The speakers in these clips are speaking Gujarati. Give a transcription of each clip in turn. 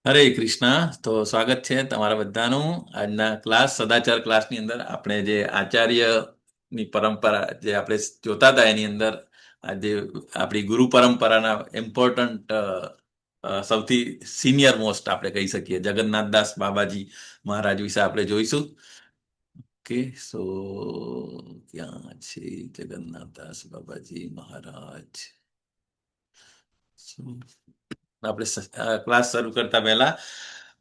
હરે કૃષ્ણ. તો સ્વાગત છે તમારા બધાનું આજના ક્લાસ સદાચાર ક્લાસની અંદર. આપણે જે આચાર્યની પરંપરા જે આપણે જોતા હતા એની અંદર આજે આપણી ગુરુ પરંપરાના ઇમ્પોર્ટન્ટ સૌથી સિનિયર મોસ્ટ આપણે કહી શકીએ જગન્નાથદાસ બાબાજી મહારાજ વિશે આપણે જોઈશું. ઓકે, સો ક્યાં છે જગન્નાથદાસ બાબાજી મહારાજ? આપણે ક્લાસ શરૂ કરતા પહેલા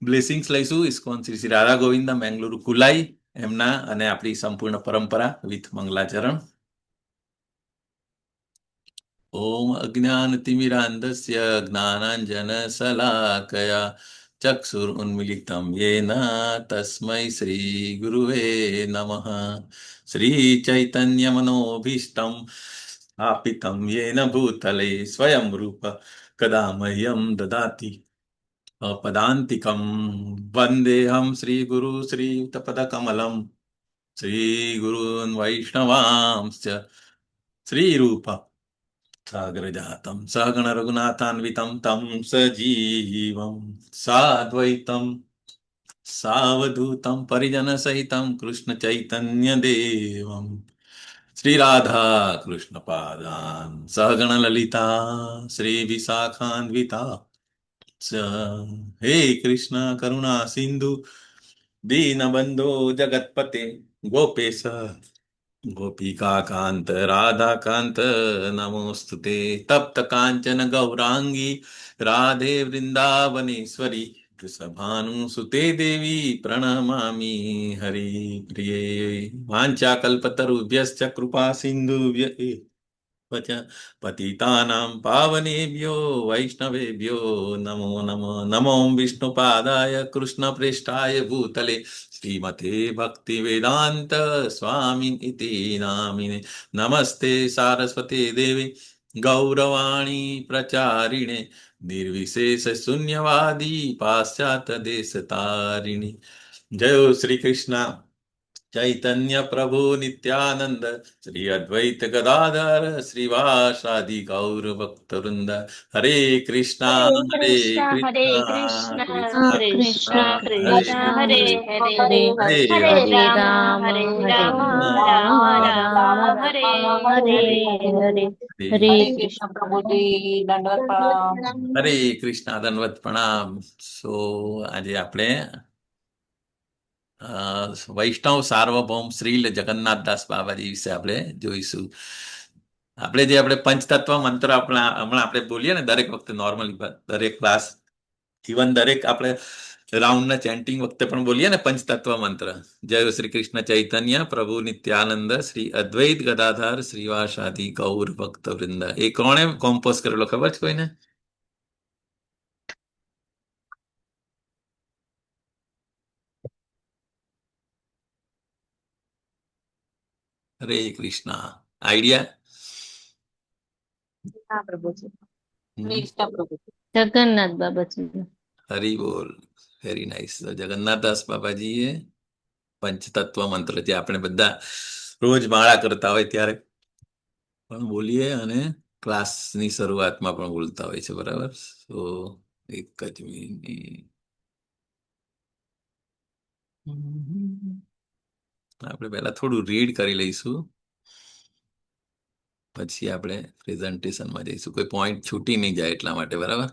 બ્લેસિંગ્સ લઈશું. ઇસ્કોન શ્રી શ્રી રાધા ગોવિંદ મેંગલુરુ કુલાઈ એમના અને આપણી સંપૂર્ણ પરંપરા વિથ મંગલાચરણ. ઓમ અજ્ઞાનતિમિરાંધસ્ય જ્ઞાનાંજન શલાકયા ચક્ષુરુન્મિલિતમ યેન તસ્મૈ શ્રી ગુરુવે નમઃ. શ્રી ચૈતન્ય મનોભીષ્ટમ સ્થાપિતમ યેન ભૂતલે સ્વયં રૂપ કદા મહ્યમ દદાતિ પદાંતિકમ. વંદેહમ શ્રી ગુરુ શ્રીયુતપદકમલમ શ્રીગુરૂન વૈષ્ણવાંશ્ચ શ્રીરૂપ સાગરજાતમ સહગણ રઘુનાથાન્વિતમ તમ સજીવમ સાદ્વૈતમ સાવધૂતમ પરિજન સહિતમ કૃષ્ણ ચૈતન્ય દેવમ શ્રી રાધા કૃષ્ણ પાદાન સહગણ લલિતા શ્રી વિશાખાન્વિતા હે કૃષ્ણ કરુણા સિંધુ दीनबंधो जगतपते गोपेश गोपिका कांत राधा कांत नमोस्तुते तप्त कांचन गौरांगी राधे वृंदावनेश्वरी वृषभानुसुते देवी प्रणमामि हरि प्रिये वाञ्छाकल्पतरुभ्यश्च कृपा सिन्धुभ्य वच पतितानां पावनेभ्यो वैष्णवेभ्यो नमो नमः. नमो विष्णुपादाय कृष्णप्रेष्ठाय भूतले श्रीमते भक्तिवेदान्त स्वामी इति नामिने. नमस्ते सारस्वते देवे गौरवाणी प्रचारिणे निर्विशेष शून्यवादी पाश्चात्य देश तारिणी. जय श्री कृष्ण चैतन्य प्रभु नित्यानंद श्री अद्वैत गदाधर श्रीवासादि गौर भक्त वृंद. हरे कृष्णा हरे हरे कृष्णा कृष्ण कृष्णा कृष्ण कृष्णा हरे कृष्ण हरे हरे हरे हरे हरे हरे राम हरे राम राम हरे हरे राम राम राम राम राम हरे राम हरे हरे हरे हरे. हरे हरे कृष्ण कृष्ण प्रभु जी दंडवत प्रणाम। हरे कृष्णा दंडवत प्रणाम. સો આજે આપણે વૈષ્ણવ સાર્વભૌમ શ્રી જગન્નાથદાસ બાબાજી વિશે આપણે જોઈશું. આપણે જે આપણે પંચતત્વ મંત્ર હમણાં આપણે બોલીએ ને દરેક વખતે નોર્મલી દરેક ક્લાસ ઇવન દરેક આપણે રાઉન્ડના ચેન્ટિંગ વખતે પણ બોલીએ ને પંચતત્વ મંત્ર. જય શ્રી કૃષ્ણ ચૈતન્ય પ્રભુ નિત્યાનંદ શ્રી અદ્વૈત ગદાધર શ્રીવાસાદિ ગૌર ભક્ત વૃંદ. એ કોણે કોમ્પોઝ કરેલો ખબર છે કોઈને? હરે કૃષ્ણ. આઈડિયા? हाँ प्रभु जी। હમ. कृष्ण प्रभु जी। जगन्नाथ बाबाजी। હરી બોલ. Very nice. જગન્નાથદાસ બાબાજીએ પંચતત્વ મંત્ર જે આપણે બધા રોજ માળા કરતા હોય ત્યારે પણ બોલીએ અને ક્લાસની શરૂઆતમાં પણ બોલતા હોય છે, બરાબર? તો એક જ મિનિટ આપણે પહેલા થોડું રીડ કરી લઈશું, પછી આપણે પ્રેઝન્ટેશનમાં જઈશું. કોઈ પોઈન્ટ છૂટી નહીં જાય એટલા માટે, બરાબર?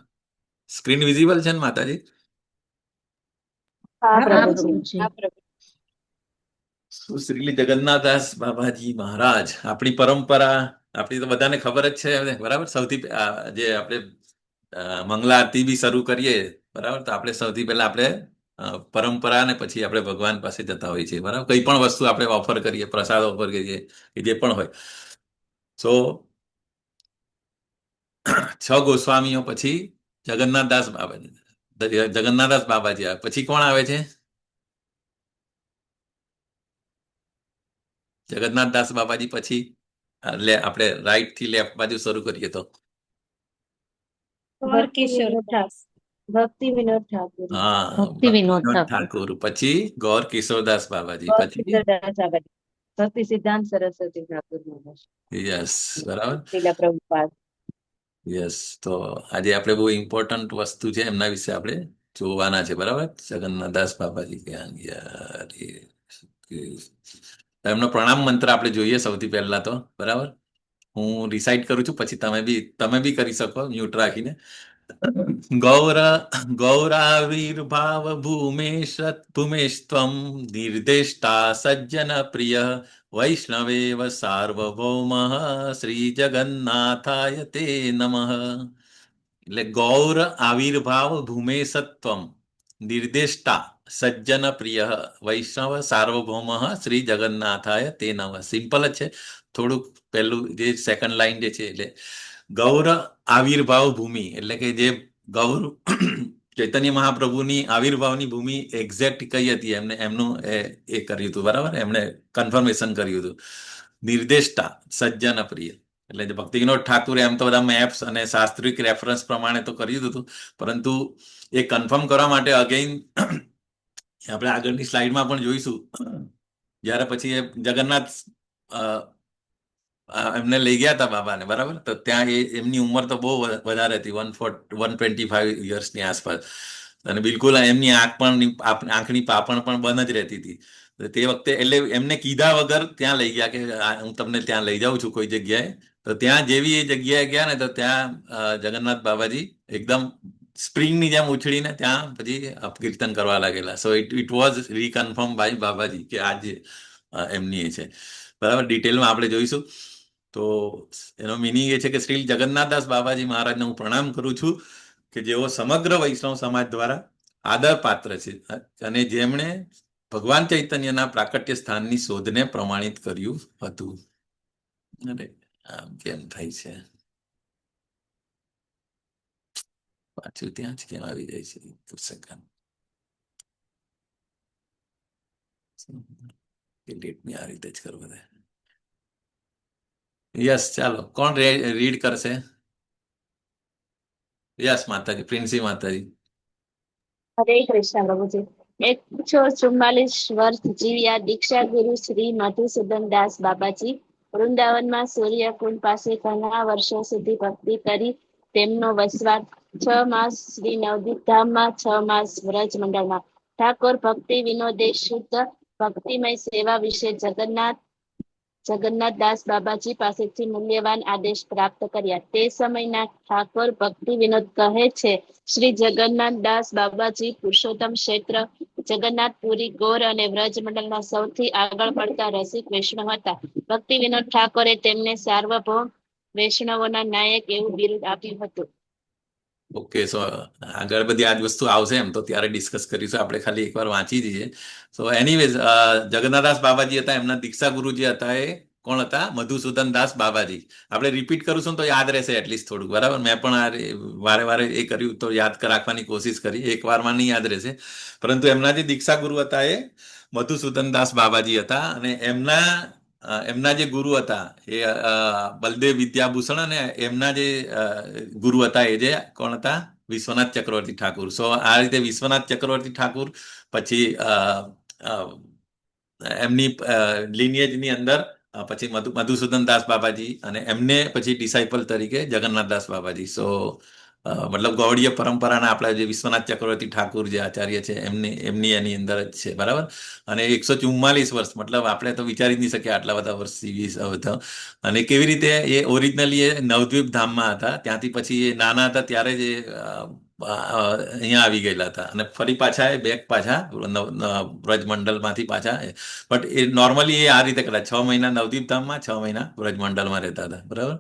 સ્ક્રીન વિઝિબલ છે ને માતાજી? हाँ हाँ प्रभु जी। प्रभु जी। हाँ प्रभु। શ્રી જગન્નાથદાસ બાબાજી મહારાજ આપણી પરંપરા આપણી તો બધાને ખબર જ છે, બરાબર? સૌથી જે આપણે મંગલા આરતી બી શરૂ કરીએ, બરાબર, તો આપણે સૌથી પહેલા આપણે પરંપરા ને પછી આપણે ભગવાન પાસે જતા હોઈએ છીએ, બરાબર? કઈ પણ વસ્તુ આપણે ઓફર કરીએ, પ્રસાદ ઓફર કરીએ કે જે પણ હોય. સો 6 ગોસ્વામીઓ પછી જગન્નાથદાસ બાબાજી. જગન્નાથદાસ બાબાજી આવે પછી કોણ આવે છે? જગન્નાથદાસ બાબાજી પછી એટલે આપણે રાઈટ થી લેફ્ટ બાજુ શરૂ કરીએ તો भक्ति विनोद ठाकुर। હા, भक्ति विनोद ભક્તિવિનોદ ठाकुर। ઠાકોર. પછી ગૌર કિશોરદાસ બાબાજી. और પછી किशोरदास बाबा जी। भक्ति सिद्धांत सरस्वती ठाकुर महाराज। યસ, બરાબર. श्रीला प्रभुपाद। યસ. તો આજે આપણે બહુ ઇમ્પોર્ટન્ટ વસ્તુ છે એમના વિશે આપણે જોવાના છે, બરાબર. જગન્નાથદાસ બાબાજી ક્યાં ગયા? એમનો પ્રણામ મંત્ર આપણે જોઈએ સૌથી પહેલા તો, બરાબર. હું રિસાઇટ કરું છું, પછી તમે બી કરી શકો મ્યુટ રાખીને. ગૌર ગૌરાવિર્ભાવ ભૂમેસ્ત્વમ નિર્દેષ્ટા સજ્જન પ્રિય વૈષ્ણવેવ સાર્વભૌમ શ્રી જગન્નાથાય તે નમઃ. એટલે ગૌર આવિર્ભાવ ભૂમેસત્વમ નિર્દેષ્ટા સજ્જન પ્રિય વૈષ્ણવ સાર્વભૌમ શ્રી જગન્નાથાય તે નમઃ. સિમ્પલ જ છે. થોડુંક પહેલું જે સેકન્ડ લાઈન જે છે, એટલે ગૌર આવિર્ભાવ ભૂમિ, એટલે કે જે ગૌર ચૈતન્ય મહાપ્રભુની આવિર્ભાવની ભૂમિ એક્ઝેક્ટ કઈ હતી, એમનું એ કર્યું હતું, બરાબર. એમણે કન્ફર્મેશન કર્યું હતું. નિર્દેષ્ટા સજ્જન પ્રિય, એટલે જે ભક્તિ વિનોદ ઠાકુરે એમ તો બધા મેપ્સ અને શાસ્ત્રીય રેફરન્સ પ્રમાણે તો કર્યું હતું, પરંતુ એ કન્ફર્મ કરવા માટે અગેઇન આપણે આગળની સ્લાઇડમાં પણ જોઈશું, જ્યારે પછી એ જગન્નાથ એમને લઈ ગયા હતા બાબાને, બરાબર. તો ત્યાં એમની ઉંમર તો બહુ વધારે હતી, 125 યર્સની આસપાસ, અને બિલકુલ એમની આંખની પાપણ પણ બંધ જ રહેતી હતી. તે વખતે એટલે એમને કીધા વગર ત્યાં લઈ ગયા કે હું તમને ત્યાં લઈ જાઉં છું કોઈ જગ્યાએ. તો ત્યાં જેવી એ જગ્યાએ ગયા ને, તો ત્યાં જગન્નાથ બાબાજી એકદમ સ્પ્રિંગની જેમ ઉછળીને ત્યાં પછી કીર્તન કરવા લાગેલા. So it was રીકન્ફર્મ by Babaji કે આ જે એમની એ છે, બરાબર. ડિટેલમાં આપણે જોઈશું. તો એનો મિનિંગ એ છે કે શ્રી જગન્નાથદાસ બાબાજી મહારાજને હું પ્રણામ કરું છું કે જેઓ સમગ્ર વૈષ્ણવ સમાજ દ્વારા આદર પાત્ર છે, અને જેમણે ભગવાન ચૈતન્યના પ્રાકટ્ય સ્થાનની શોધને પ્રમાણિત કર્યું હતું. અરે આમ કેમ થાય છે, પાછું ત્યાં જ કેમ આવી જાય છે? ડિલીટની આ રીતે જ કરવું છે. યસ, ચાલો, કોણ રીડ કરશે? યસ માતાજી, પ્રિન્સી માતાજી. હરે કૃષ્ણ પ્રભુજી. 144 વર્ષ જીવ્યા દીક્ષા ગુરુ શ્રી મધુસૂદન દાસ બાબાજી. વૃંદાવનમાં સૂર્યકુંડ પાસે ઘણા વર્ષો સુધી ભક્તિ કરી. તેમનો વસવાટ 6 માસ શ્રી નવદીપ ધામમાં, 6 માસ વ્રજ મંડળમાં. ઠાકોર ભક્તિ વિનોદે શુદ્ધ ભક્તિમય સેવા વિશે જગન્નાથ દાસ બાબાજી પાસેથી મૂલ્યવાન આદેશ પ્રાપ્ત કર્યા. તે સમયના ઠાકોર ભક્તિ વિનોદ કહે છે, શ્રી જગન્નાથ દાસ બાબાજી પુરુષોત્તમ ક્ષેત્ર, જગન્નાથપુરી, ગોર અને વ્રજ મંડળના સૌથી આગળ પડતા રસિક વૈષ્ણવ હતા. ભક્તિ વિનોદ ઠાકોરે તેમને સાર્વભૌમ વૈષ્ણવોના નાયક એવું બિરુદ આપ્યું હતું. ઓકે, સો આગળ બધી આ જ વસ્તુ આવશે એમ તો ત્યારે ડિસ્કસ કરીશું. આપણે ખાલી એકવાર વાંચી દઈએ. સો એનીવેઝ, જગન્નાથદાસ બાબાજી હતા, એમના દીક્ષા ગુરુ જે હતા એ કોણ હતા? મધુસૂદન દાસ બાબાજી. આપણે રિપીટ કરીશું તો યાદ રહેશે એટલીસ્ટ થોડુંક, બરાબર. મેં પણ વારે વારે એ કર્યું તો યાદ રાખવાની કોશિશ કરી. એક વારમાં નહીં યાદ રહેશે, પરંતુ એમના જે દીક્ષા ગુરુ હતા એ મધુસૂદન દાસ બાબાજી હતા, અને એમના જે ગુરુ હતા એ બલદેવ વિદ્યાભૂષણ, અને એમના જે ગુરુ હતા એ જે કોણ હતા? વિશ્વનાથ ચક્રવર્તી ઠાકુર. સો આ રીતે વિશ્વનાથ ચક્રવર્તી ઠાકુર પછી એમની લિનિયેજની અંદર પછી મધુસૂદન દાસ બાબાજી, અને એમને પછી ડિસાઇપલ તરીકે જગન્નાથ દાસ બાબાજી. સો મતલબ ગૌડીય પરંપરાના આપણા જે વિશ્વનાથ ચક્રવર્તી ઠાકુર જે આચાર્ય છે એમની એની અંદર જ છે, બરાબર. અને 144 વર્ષ, મતલબ આપણે તો વિચારી જ નહીં શકીએ આટલા બધા વર્ષ જીવી. અને કેવી રીતે એ ઓરિજિનલી એ નવદ્વીપ ધામમાં હતા, ત્યાંથી પછી એ નાના હતા ત્યારે જ અહીંયા આવી ગયેલા હતા, અને ફરી પાછા એ બેક પાછા વ્રજમંડળમાંથી પાછા. બટ એ નોર્મલી એ આ રીતે કરતા, 6 મહિના નવદીપ ધામમાં, 6 મહિના વ્રજમંડળમાં રહેતા હતા, બરાબર.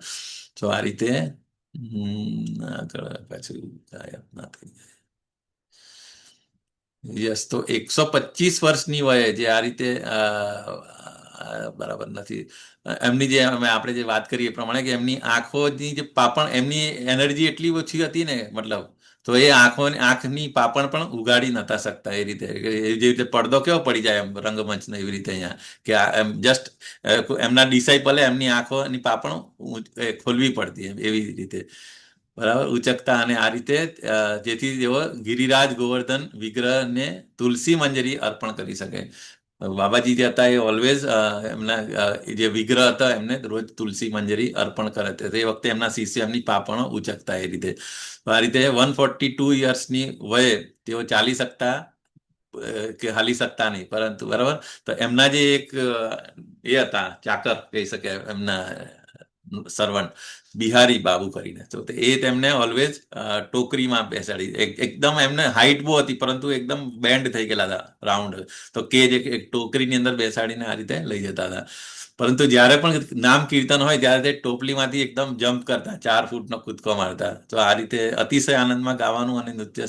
તો આ રીતે પાછું ના થઈ જાય. યસ, તો 125 વર્ષની વયે જે આ રીતે બરાબર નથી. એમની જે આપણે જે વાત કરીએ એ પ્રમાણે કે એમની આંખોની જે પાપણ, એમની એનર્જી એટલી ઓછી હતી ને, મતલબ તો એ આંખની પાપણ પણ ઉગાડી નતા શકતા. એ રીતે જે રીતે પડદો કેવો પડી જાય એમ રંગમંચનો, એવી રીતે અહીંયા કે એમ જસ્ટ એમના ડિસાઇપલે એમની આંખોની પાપણ ખોલવી પડતી એવી રીતે, બરાબર, ઉચકતા. અને આ રીતે જેથી તેઓ ગિરિરાજ ગોવર્ધન વિગ્રહને તુલસી મંજરી અર્પણ કરી શકે. બાબાજી જે હતા એ ઓલવેઝ એમના જે વિગ્રહ હતા એમને રોજ તુલસી મંજરી અર્પણ કરે તે વખતે એમના શિષ્ય એમની પાપણો ઉચકતા એ રીતે. તો આ રીતે 142 યર્સની વયે તેઓ ચાલી શકતા કે હાલી શકતા નહીં, પરંતુ બરાબર. તો એમના જે એક એ હતા ચાકર કહી શકે, એમના સર્વન્ટ બિહારી બાબુ કરીને, તો એ તેમને ઓલવેઝ ટોકરીમાં બેસાડી, એકદમ એમને હાઈટ બહુ હતી પરંતુ એકદમ બેન્ડ થઈ ગયેલા હતા રાઉન્ડ, તો કેજ એક ટોકરીની અંદર બેસાડીને આ રીતે લઈ જતા હતા. પરંતુ જ્યારે પણ નામ કીર્તન હોય ત્યારે તે ટોપલીમાંથી એકદમ જમ્પ કરતા, 4 ફૂટનો કૂદકો મારતા. તો આ રીતે અતિશય આનંદમાં ગાવાનું અને નૃત્ય.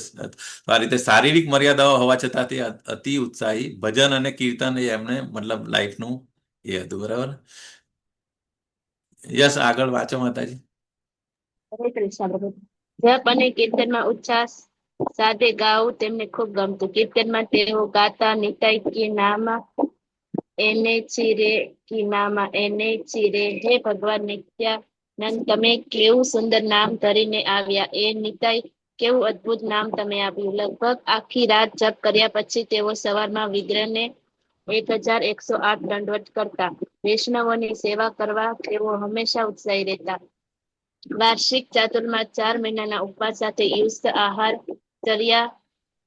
તો આ રીતે શારીરિક મર્યાદાઓ હોવા છતાં તે અતિ ઉત્સાહી ભજન અને કીર્તન એ એમને મતલબ લાઈફનું એ હતું. બરાબર. યસ, આગળ વાંચો માતાજી. હરે કૃષ્ણ પ્રભુ. જપ અને કીર્તનમાં ઉચ્છ્વાસ સાથે ગાવું તેમને ખૂબ ગમતું. કીર્તનમાં તેઓ ગાતા, નિતાઈ કી નામા એને ચીરે કી નામા એને ચીરે, હે ભગવાન નિત્યાનંદ, તમે કેવું સુંદર નામ ધરીને આવ્યા. એ નિતાઈ, કેવું અદ્ભુત નામ તમે આપ્યું. લગભગ આખી રાત જપ કર્યા પછી તેઓ સવારમાં વિગ્રહને 1108 દંડવત કરતા. વૈષ્ણવોની સેવા કરવા તેઓ હંમેશા ઉત્સાહી રહેતા. વાર્ષિક ચાતુર્માસ 4 મહિનાના ઉપવાસ સાથે યુસ્ત આહાર ચર્યા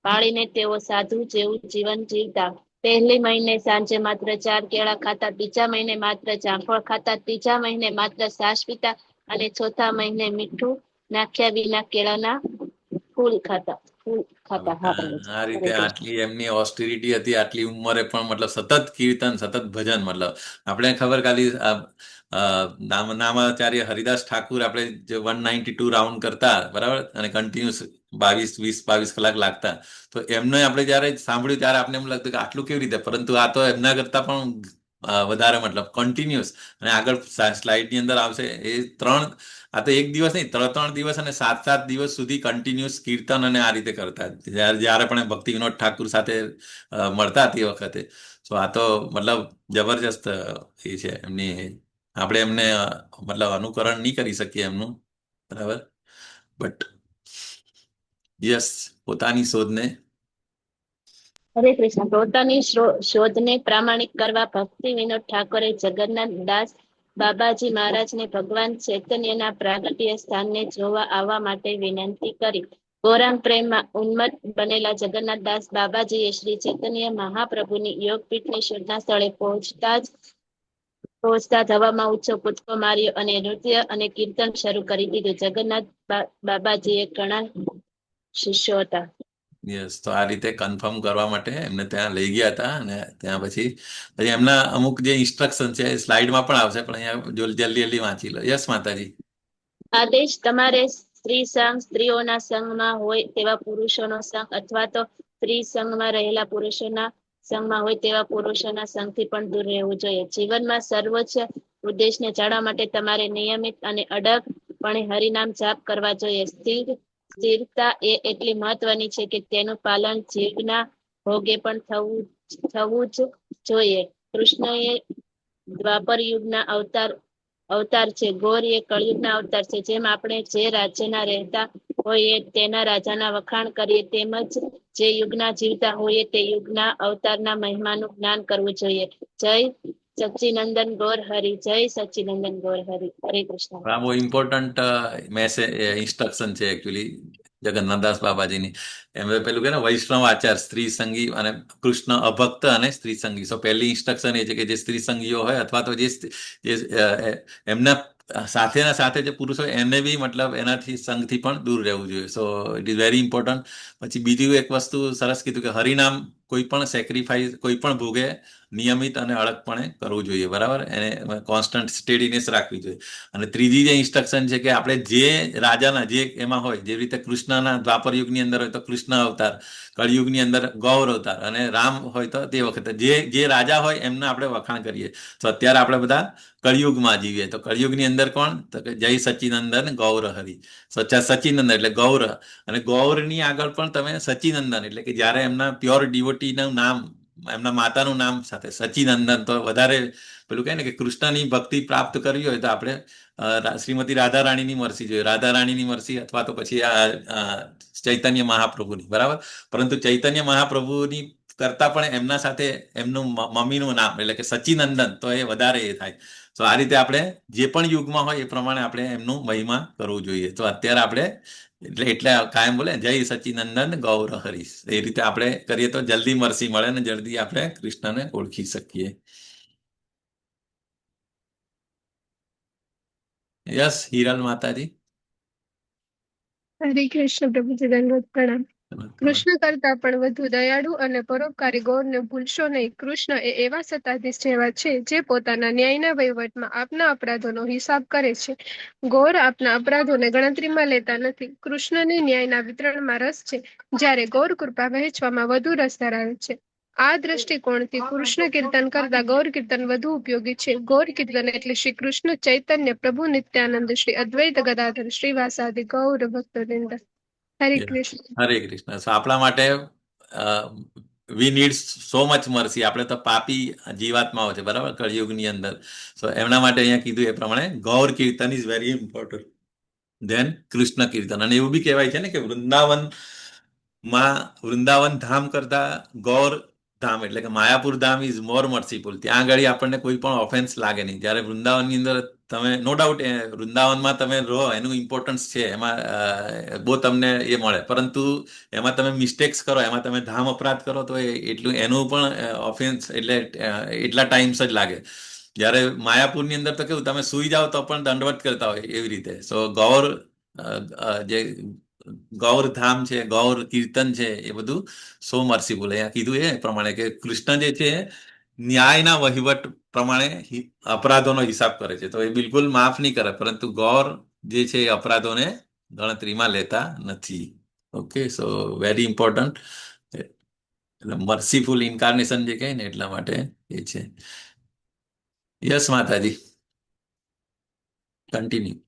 પાળીને તેઓ સાધુ જેવું જીવન જીવતા. પહેલે મહિને સાંજે માત્ર 4 કેળા ખાતા, બીજા મહિને માત્ર જામફળ ખાતા, ત્રીજા મહિને માત્ર છાશ પીતા અને ચોથા મહિને મીઠું નાખ્યા વિના કેળાના ફૂલ ખાતા. આ રીતે આટલી એમની ઓસ્ટિરિટી હતી, આટલી ઉંમરે પણ મતલબ સતત કીર્તન, સતત ભજન. મતલબ આપણે ખબર ખાલી નામાચાર્ય હરિદાસ ઠાકુર આપણે જે 192 રાઉન્ડ કરતા, બરાબર, અને કન્ટિન્યુઅસ 22 કલાક લાગતા. તો એમને આપણે જયારે સાંભળ્યું ત્યારે આપણે એમ લાગતું કે આટલું કેવી રીતે, પરંતુ આ તો એમના કરતા પણ વધારે, મતલબ કન્ટિન્યુઅસ. અને આગળ સ્લાઇડની અંદર આવશે એ આ તો એક દિવસ નહીં, 3 દિવસ અને 7 દિવસ સુધી કન્ટિન્યુઅસ કીર્તન અને આ રીતે કરતા, જ્યારે પણ ભક્તિ વિનોદ ઠાકુર સાથે મળતા તે વખતે. તો આ તો મતલબ જબરજસ્ત એ છે એમની. આપણે એમને મતલબ અનુકરણ નહીં કરી શકીએ એમનું, બરાબર, બટ યસ, પોતાની શોધને. હરે કૃષ્ણ. પોતાની શોધને પ્રામાણિક કરવા ભક્તિ વિનોદ ઠાકોરે જગન્નાથ દાસ બાબાજી મહારાજને ભગવાન ચૈતન્યના પ્રાગટ્ય સ્થાનને જોવા આવવા માટે વિનંતી કરી. ગૌરાંગ પ્રેમમાં ઉન્મત્ત બનેલા જગન્નાથ દાસ બાબાજીએ શ્રી ચૈતન્ય મહાપ્રભુની યોગપીઠની શોધના સ્થળે પહોંચતા હવામાં ઊંચો કૂદકો માર્યો અને નૃત્ય અને કીર્તન શરૂ કરી દીધું. જગન્નાથ બાબાજીએ ઘણા શિષ્યો હતા. યસ, તો આ રીતે કન્ફર્મ કરવા માટે એમને ત્યાં લઈ ગયા હતા. અને ત્યાં પછી એમના અમુક જે ઇન્સ્ટ્રક્શન છે સ્લાઇડમાં પણ આવશે, પણ અહીંયા જલ્દી વાંચી લો. યસ માતાજી. આદેશ, તમારે સ્ત્રી સંઘ, સ્ત્રીઓના સંઘમાં હોય તેવા પુરુષોનો સંઘ અથવા તો સ્ત્રી સંઘમાં રહેલા પુરુષોના સંઘમાં હોય તેવા પુરુષોના સંઘથી પણ દૂર રહેવું જોઈએ. જીવનમાં સર્વોચ્ચ ઉદ્દેશને જાણવા માટે તમારે નિયમિત અને અડગપણે હરિનામ જાપ કરવા જોઈએ. સ્થિરતા એ એટલી મહત્વની છે કે તેનું પાલન જીવના ભોગે પણ થવું જ જોઈએ. કૃષ્ણએ દ્વાપર યુગના અવતાર છે, ગૌર એ કળયુગના અવતાર છે. જેમ આપણે જે રાજ્યના રહેતા હોઈએ તેના રાજાના વખાણ કરીએ, તેમજ જે યુગના જીવતા હોઈએ તે યુગના અવતારના મહિમાનું જ્ઞાન કરવું જોઈએ. જય સચ્ચિનંદન ગૌર હરિ, જય સચ્ચિનંદન ગૌર હરિ. હરે કૃષ્ણ. આ બહુ ઇમ્પોર્ટન્ટ મેસેજ, ઇન્સ્ટ્રક્શન છે એકચ્યુઅલી જગન્નાથદાસ બાબાજીની. એમને પેલું કે ને વૈષ્ણવ આચાર, સ્ત્રી સંગી અને કૃષ્ણ અભક્ત અને સ્ત્રી સંગી. સો પહેલી ઇન્સ્ટ્રક્શન એ છે કે જે સ્ત્રી સંગીઓ હોય અથવા તો જે એમના સાથે જે પુરુષ હોય એને બી મતલબ એનાથી સંઘથી પણ દૂર રહેવું જોઈએ. So it is very important. પછી બીજું એક વસ્તુ સરસ કીધું કે હરિનામ કોઈ પણ સેક્રિફાઈસ, કોઈ પણ ભોગે નિયમિત અને અડગપણે કરવું જોઈએ, બરાબર, એને કોન્સ્ટન્ટ સ્ટેડીનેસ રાખવી જોઈએ. અને ત્રીજી જે ઇન્સ્ટ્રક્શન છે કે આપણે જે રાજાના જે એમાં હોય, જેવી રીતે કૃષ્ણના દ્વાપર યુગની અંદર હોય તો કૃષ્ણ અવતાર, કળિયુગની અંદર ગૌર અવતાર, અને રામ હોય તો તે વખતે જે રાજા હોય એમને આપણે વખાણ કરીએ. તો અત્યારે આપણે બધા કળિયુગમાં જીવીએ, તો કળિયુગની અંદર કોણ, તો કે જય સચ્ચિનંદન ગૌર હરિ. સચ્ચિનંદન એટલે ગૌર, અને ગૌરની આગળ પણ તમે સચ્ચિનંદન એટલે કે જ્યારે એમના પ્યોર ડિવોટીનું નામ, એમના માતાનું નામ સાથે સચ્ચિનંદન, તો વધારે પેલું કહે ને કે કૃષ્ણની ભક્તિ પ્રાપ્ત કરવી હોય તો આપણે શ્રીમતી રાધા રાણીની મરસી જોઈએ, રાધા રાણીની મરસી અથવા તો પછી ચૈતન્ય મહાપ્રભુની, બરાબર. પરંતુ ચૈતન્ય મહાપ્રભુની કરતા પણ એમના સાથે એમનું મમ્મીનું નામ એટલે કે સચિનંદન તો એ વધારે એ થાય. તો આ રીતે આપણે જે પણ યુગમાં હોય એ પ્રમાણે આપણે એમનું મહિમા કરવું જોઈએ. તો અત્યારે આપણે એટલે કાયમ બોલે જય સચિનંદન ગૌર હરીશ, એ રીતે આપણે કરીએ તો જલ્દી મરસી મળે ને જલ્દી આપણે કૃષ્ણને ઓળખી શકીએ. યસ હિરલ માતાજી. હરે કૃષ્ણ પ્રભુજી, દંડવત પ્રણામ. કૃષ્ણ કરતા પણ વધુ દયાળુ અને પરોપકારી ગૌરને ભૂલશો નહીં. કૃષ્ણ એ એવા સત્તાધીશ જેવા છે જે પોતાના ન્યાયના વહીવટમાં આપના અપરાધોનો હિસાબ કરે છે. ગૌર આપના અપરાધોને ગણતરીમાં લેતા નથી. કૃષ્ણને ન્યાયના વિતરણમાં રસ છે, જ્યારે ગૌર કૃપા વહેંચવામાં વધુ રસ ધરાવે છે. આ દ્રષ્ટિકોણથી કૃષ્ણ કીર્તન કરતા ગૌર કીર્તન વધુ ઉપયોગી છે. ગૌર કીર્તન એટલે શ્રી કૃષ્ણ ચૈતન્ય પ્રભુ નિત્યાનંદ, શ્રી અદ્વૈત ગદાધર, શ્રીવાસાદિ ગૌર ભક્તવૃંદ. હરે કૃષ્ણ. હરે કૃષ્ણ. So, આપણા માટે we need so much Mersey. આપણે તો પાપી જીવાત્માઓ છે, બરાબર, કળિયુગની અંદર. સો એમના માટે અહીંયા કીધું એ પ્રમાણે Gaura kirtan is very important than Krishna kirtan. અને એવું બી કહેવાય છે ને કે વૃંદાવન ધામ કરતા ગૌર ધામ એટલે કે માયાપુર ધામ ઇઝ મોર મર્સીફુલ. ત્યાં આગળ આપણને કોઈ પણ ઓફેન્સ લાગે નહીં. જ્યારે વૃંદાવનની અંદર તમે નો ડાઉટ વૃંદાવનમાં તમે રહો એનું ઇમ્પોર્ટન્સ છે, એમાં બહુ તમને એ મળે, પરંતુ એમાં તમે મિસ્ટેક્સ કરો, એમાં તમે ધામ અપરાધ કરો તો એટલું એનું પણ ઓફેન્સ એટલે એટલા ટાઈમ્સ જ લાગે. જ્યારે માયાપુરની અંદર તો કેવું તમે સુઈ જાઓ તો પણ દંડવત કરતા હોય એવી રીતે. સો ગૌર જે ગૌર ધામ છે, ગૌર કીર્તન છે, એ બધું સો મર્સીફુલ. અહીંયા કીધું એ પ્રમાણે કે કૃષ્ણ જે છે ન્યાયના વહીવટ પ્રમાણે અપરાધોનો હિસાબ કરે છે. તો એ બિલકુલ માફ નહીં કરે, પરંતુ ગૌર જે છે એ અપરાધોને ગણતરીમાં લેતા નથી. ઓકે, સો વેરી ઇમ્પોર્ટન્ટ. એટલે મર્સીફુલ ઇન્કાર્નેશન જે કહે ને એટલા માટે એ છે. યસ માતાજી, કન્ટિન્યુ.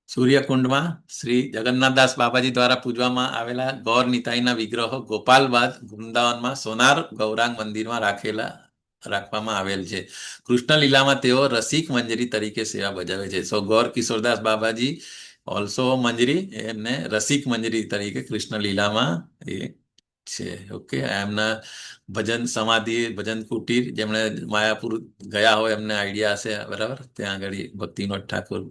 સૂર્યકુંડમાં શ્રી જગન્નાથદાસ બાબાજી દ્વારા પૂજવામાં આવેલા ગૌર નિતાઈના વિગ્રહો ગોપાલ બાદ વૃંદાવનમાં સોનાર ગૌરાંગ મંદિરમાં રાખવામાં આવેલ છે. કૃષ્ણ લીલામાં તેઓ રસિક મંજરી તરીકે સેવા બજાવે છે. સો ગૌર કિશોરદાસ બાબાજી ઓલ્સો મંજરી, એમને રસિક મંજરી તરીકે કૃષ્ણ લીલામાં એ છે. ઓકે, એમના ભજન સમાધિ, ભજન કુટીર, જેમણે માયાપુર ગયા હોય એમને આઈડિયા હશે, બરાબર, ત્યાં આગળ ભક્તિનોદ ઠાકોર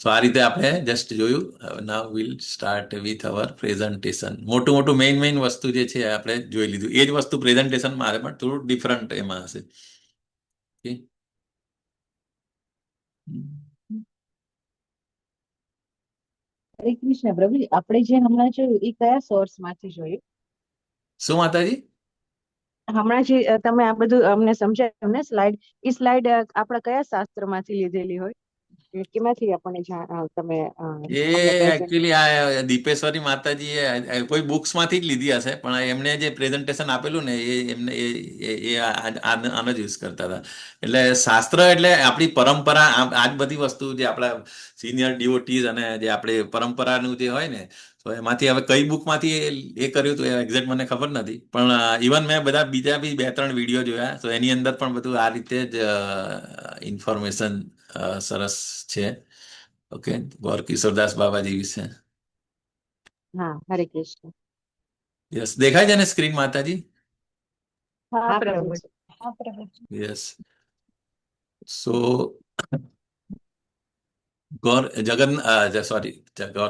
સો આ રીતે આપણે જસ્ટ જોયું. Now will start with our presentation. મોટું મેઇન વસ્તુ જે છે આપણે જોઈ લીધું. એ જ વસ્તુ પ્રેઝન્ટેશનમાં આવે પણ થોડું ડિફરન્ટ એમાં હશે. ઓકે, હરે કૃષ્ણ પ્રભુજી, આપણે જે હમણાં જોયું એ કયા સોર્સ માંથી જોયું? શું માતાજી? હમણાં જે તમે આ બધું અમને સમજાવ્યું ને સ્લાઇડ, એ સ્લાઇડ આપણા કયા શાસ્ત્ર માંથી લીધેલી હોય? કેમાંથી આપણને તમે એ એકચ્યુઅલી આ દીપેશ્વરી માતાજી કોઈ બુક્સ માંથી જ લીધી હશે, પણ એમને જે પ્રેઝન્ટેશન આપેલું ને એ એમને આનો જ યુઝ કરતા હતા. એટલે શાસ્ત્ર એટલે આપણી પરંપરા, આજ બધી વસ્તુ જે આપણા સિનિયર ડિવોટીઝ અને જે આપણે પરંપરાનું જે હોય ને, તો એમાંથી હવે કઈ બુકમાંથી એ કર્યું હતું એ એક્ઝેક્ટ મને ખબર નથી. પણ ઇવન મેં બધા બીજા બી 2-3 વિડીયો જોયા, તો એની અંદર પણ બધું આ રીતે જ ઇન્ફોર્મેશન સરસ છે. ઓકે, ગૌર કિશોરદાસ બાબાજી વિશે. હા, હરે કૃષ્ણ. યસ, દેખાય છે ને સ્ક્રીન માતાજી? હા પ્રભુજી. યસ. સો ગૌર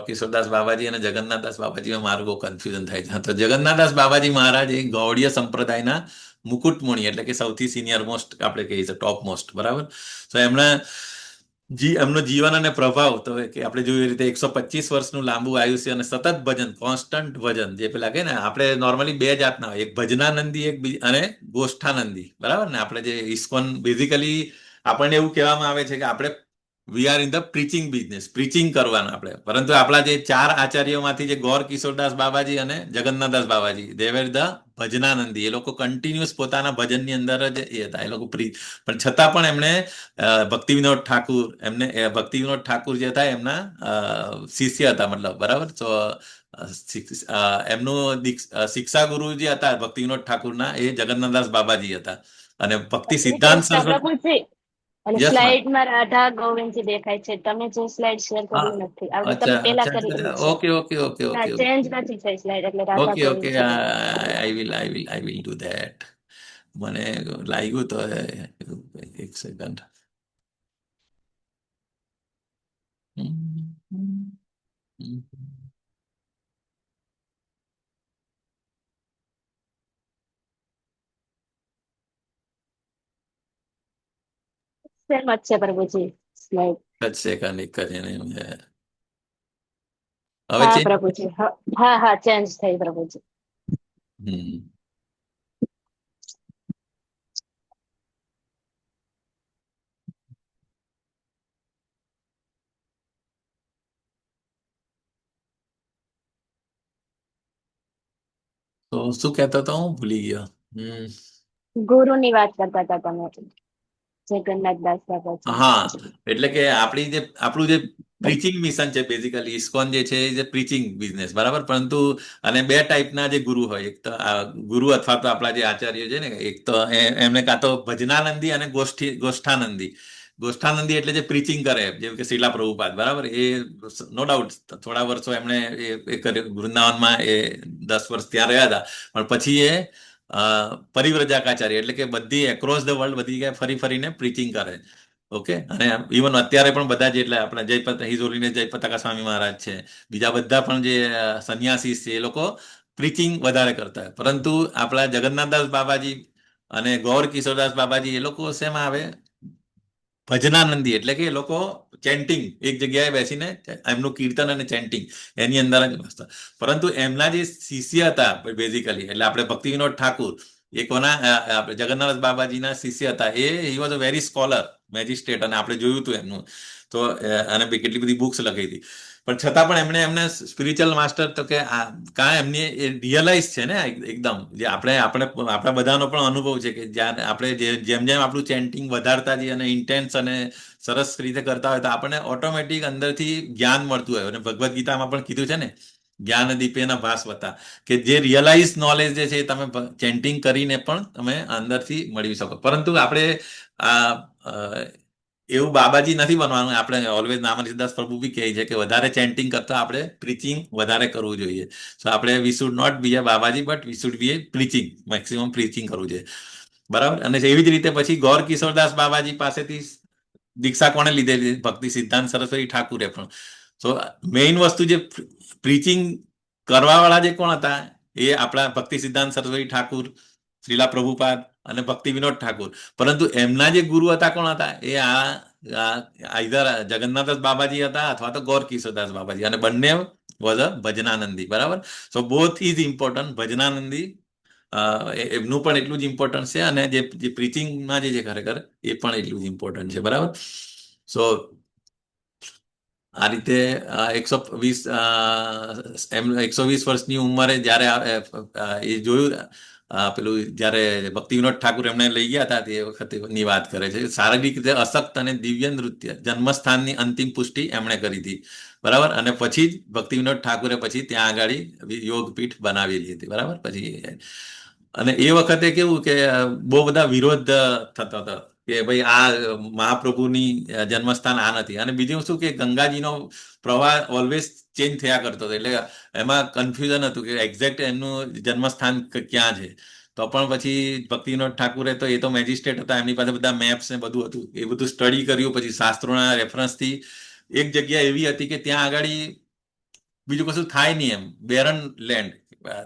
કિશોરદાસ બાબાજી અને જગન્નાથદાસ બાબાજીમાં મારું બહુ કન્ફ્યુઝન થાય છે. તો જગન્નાથદાસ બાબાજી મહારાજ એ ગૌડીય સંપ્રદાયના મુકુટમણિ એટલે કે સૌથી સિનિયર મોસ્ટ આપણે કહીએ છીએ, ટોપ મોસ્ટ, બરાબર. તો એમનો જીવન અને પ્રભાવ તો કે આપણે જોયું એ રીતે 125 વર્ષનું લાંબુ આયુષ્ય અને સતત ભજન, કોન્સ્ટન્ટ ભજન, જે પેલા કે ને આપણે નોર્મલી 2 જાતના હોય, એક ભજનાનંદી અને ગોષ્ઠાનંદી, બરાબર ને. આપણે જે ઇસ્કોન બેઝિકલી આપણને એવું કહેવામાં આવે છે કે આપણે we are in the preaching business, preaching કરવાનું આપણે. પરંતુ આપણા જે 4 આચાર્યોમાંથી જે ગૌર કિશોરદાસ બાબાજી અને જગન્નાથદાસ બાબાજી, દે વેર ધ ભજનાનંદી. એ લોકો કન્ટિન્યુઅસ પોતાના ભજનની અંદર જ એ હતા. એ લોકો પણ છતાં પણ એમણે ભક્તિવિનોદ ઠાકુર જે હતા એમના શિષ્ય હતા, મતલબ, બરાબર. તો એમનું શિક્ષા ગુરુ જે હતા ભક્તિવિનોદ ઠાકુરના, એ જગન્નાથદાસ બાબાજી હતા. અને ભક્તિ સિદ્ધાંત સરસ્વતી, પ્રભુજી, અને યસ મેમ. સ્લાઇડમાં રાધા ગોવિંદજી દેખાય છે. તમે જે સ્લાઇડ શેર હા, કરી નથી, આ તો તમે અચ્છા પેલા અચ્છા કરેલી અચ્છા, છે. ઓકે ઓકે ઓકે ના, ઓકે ચેન્જ ઓકે નથી થઈ સ્લાઇડ, એટલે રાધા ઓકે ઓકે, ગોવિંદજી દેખાય. I will do that. મને લાગ્યું તો એક સેકન્ડ. સેમ જ છે પ્રભુજી સ્લાઇડ. એક જ સેકન્ડ, એક જ એને હવે હા છે. પ્રભુજી, હા હા, ચેન્જ થઈ પ્રભુજી. હમ તો શું કહેતો હતો હું ભૂલી ગયો. ગુરુની વાત કરતા હતા તમે, જગન્નાથ દાસ બાબાજી. હા, એટલે કે આપણું જે પ્રીચિંગ મિશન છે, બેઝિકલી ઇસ્કોન જે છે એ જે પ્રીચિંગ બિઝનેસ, બરાબર. પરંતુ અને બે ટાઈપના જે ગુરુ હોય, એક તો આ ગુરુ અથવા તો આપણા જે આચાર્ય છે ને, એક તો એમને કાં તો ભજનાનંદી અને ગોષ્ઠાનંદી. ગોષ્ઠાનંદી એટલે જે પ્રીચિંગ કરે, જેમ કે શીલા પ્રભુપાદ, બરાબર. એ નો ડાઉટ થોડા વર્ષો એમણે એ કર્યું વૃંદાવનમાં, એ 10 વર્ષ ત્યાં રહ્યા હતા. પણ પછી એ પરિવ્રજાકાચાર્ય એટલે કે બધી એક્રોસ ધ વર્લ્ડ બધી જગ્યાએ ફરી ફરીને પ્રીચિંગ કરે. ઓકે. અને ઇવન અત્યારે પણ બધા જે, એટલે આપણે હિઝોલીને જય પતાકા સ્વામી મહારાજ છે, બીજા બધા પણ જે સંન્યાસી છે, એ લોકો પ્રીચિંગ વધારે કરતા હોય. પરંતુ આપણા જગન્નાથદાસ બાબાજી અને ગૌર કિશોરદાસ બાબાજી, એ લોકો શેમાં આવે? ભજનાનંદી, એટલે કે એ લોકો ચેન્ટિંગ, એક જગ્યાએ બેસીને એમનું કીર્તન અને ચેન્ટિંગ એની અંદર જ મસ્ત. પરંતુ એમના જે શિષ્ય હતા બેઝિકલી, એટલે આપણે ભક્તિ વિનોદ ઠાકુર, એ કોના આપણે જગન્નાથ બાબાજીના શિષ્ય હતા. He was a very scholar magistrate, અને આપણે જોયું હતું એમનું તો. અને કેટલી બધી બુક્સ લખી હતી. પણ છતાં પણ એમને સ્પિરિચ્યુઅલ માસ્ટર તો કે એમની રિયલાઇઝ છે ને એકદમ, જે આપણા બધાનો પણ અનુભવ છે કે જ્યારે આપણે જેમ જેમ આપણું ચેન્ટિંગ વધારતા જઈએ અને ઇન્ટેન્સ અને સરસ રીતે કરતા હોય, તો આપણને ઓટોમેટિક અંદરથી જ્ઞાન મળતું હોય. અને ભગવદ્ ગીતામાં પણ કીધું છે ને, જ્ઞાન દીપેના ભાસ્વતા, કે જે રિયલાઇઝ નોલેજ જે છે એ તમે ચેન્ટિંગ કરીને પણ તમે અંદરથી મેળવી શકો. પરંતુ આપણે એવું બાબાજી નથી બનવાનું. આપણે ઓલવેઝ નામદાસ પ્રભુ બી કહે છે કે વધારે ચેન્ટિંગ કરતા આપણે પ્રીચિંગ વધારે કરવું જોઈએ. સો આપણે we should not be a babaji, but we should be a preaching, maximum preaching કરવું જોઈએ, બરાબર. અને એવી જ રીતે પછી ગૌર કિશોરદાસ બાબાજી પાસેથી દીક્ષા કોણે લીધેલી? ભક્તિ સિદ્ધાંત સરસ્વતી ઠાકુરે પણ. સો મેઇન વસ્તુ જે પ્રીચિંગ કરવાવાળા જે કોણ હતા, એ આપણા ભક્તિ સિદ્ધાંત સરસ્વતી ઠાકુર, શ્રીલા પ્રભુપાદ અને ભક્તિ વિનોદ ઠાકુર. પરંતુ એમના જે ગુરુ હતા કોણ હતા? એ આઈધર જગન્નાથદાસ બાબાજી હતા અથવા તો ગૌર કિશોરદાસ બાબાજી, અને બંને વોઝ અ ભજનાનંદી, બરાબર. સો બોથ ઇઝ ઇમ્પોર્ટન્ટ. ભજનાનંદી એમનું પણ એટલું જ ઇમ્પોર્ટન્ટ છે, અને જે પ્રીચિંગમાં જે ખરેખર એ પણ એટલું જ ઇમ્પોર્ટન્ટ છે, બરાબર. સો આ રીતે 120 વર્ષની ઉંમરે જ્યારે એ જોયું, પેલું જ્યારે ભક્તિ વિનોદ ઠાકુર એમને લઈ ગયા હતા તે વખતની વાત કરે છે. શારીરિક રીતે અશક્ત અને દિવ્ય નૃત્ય જન્મસ્થાનની અંતિમ પુષ્ટિ એમણે કરી હતી, બરાબર. અને પછી જ ભક્તિ વિનોદ ઠાકુરે પછી ત્યાં આગળ યોગપીઠ બનાવેલી હતી, બરાબર. પછી અને એ વખતે કેવું કે બહુ બધા વિરોધ થતો હતો કે ભાઈ આ મહાપ્રભુની જન્મસ્થાન આ નથી. અને બીજું શું કે ગંગાજીનો પ્રવાહ ઓલવેઝ ચેન્જ થયા કરતો હતો, એટલે એમાં કન્ફ્યુઝન હતું કે એક્ઝેક્ટ એમનું જન્મસ્થાન ક્યાં છે. તો પણ પછી ભક્તિ વિનોદ ઠાકુરે તો, એ તો મેજિસ્ટ્રેટ હતા, એમની પાસે બધા મેપ્સ ને બધું હતું, એ બધું સ્ટડી કર્યું. પછી શાસ્ત્રોના રેફરન્સથી એક જગ્યા એવી હતી કે ત્યાં આગળ બીજું કશું થાય નહીં, એમ બેરન લેન્ડ.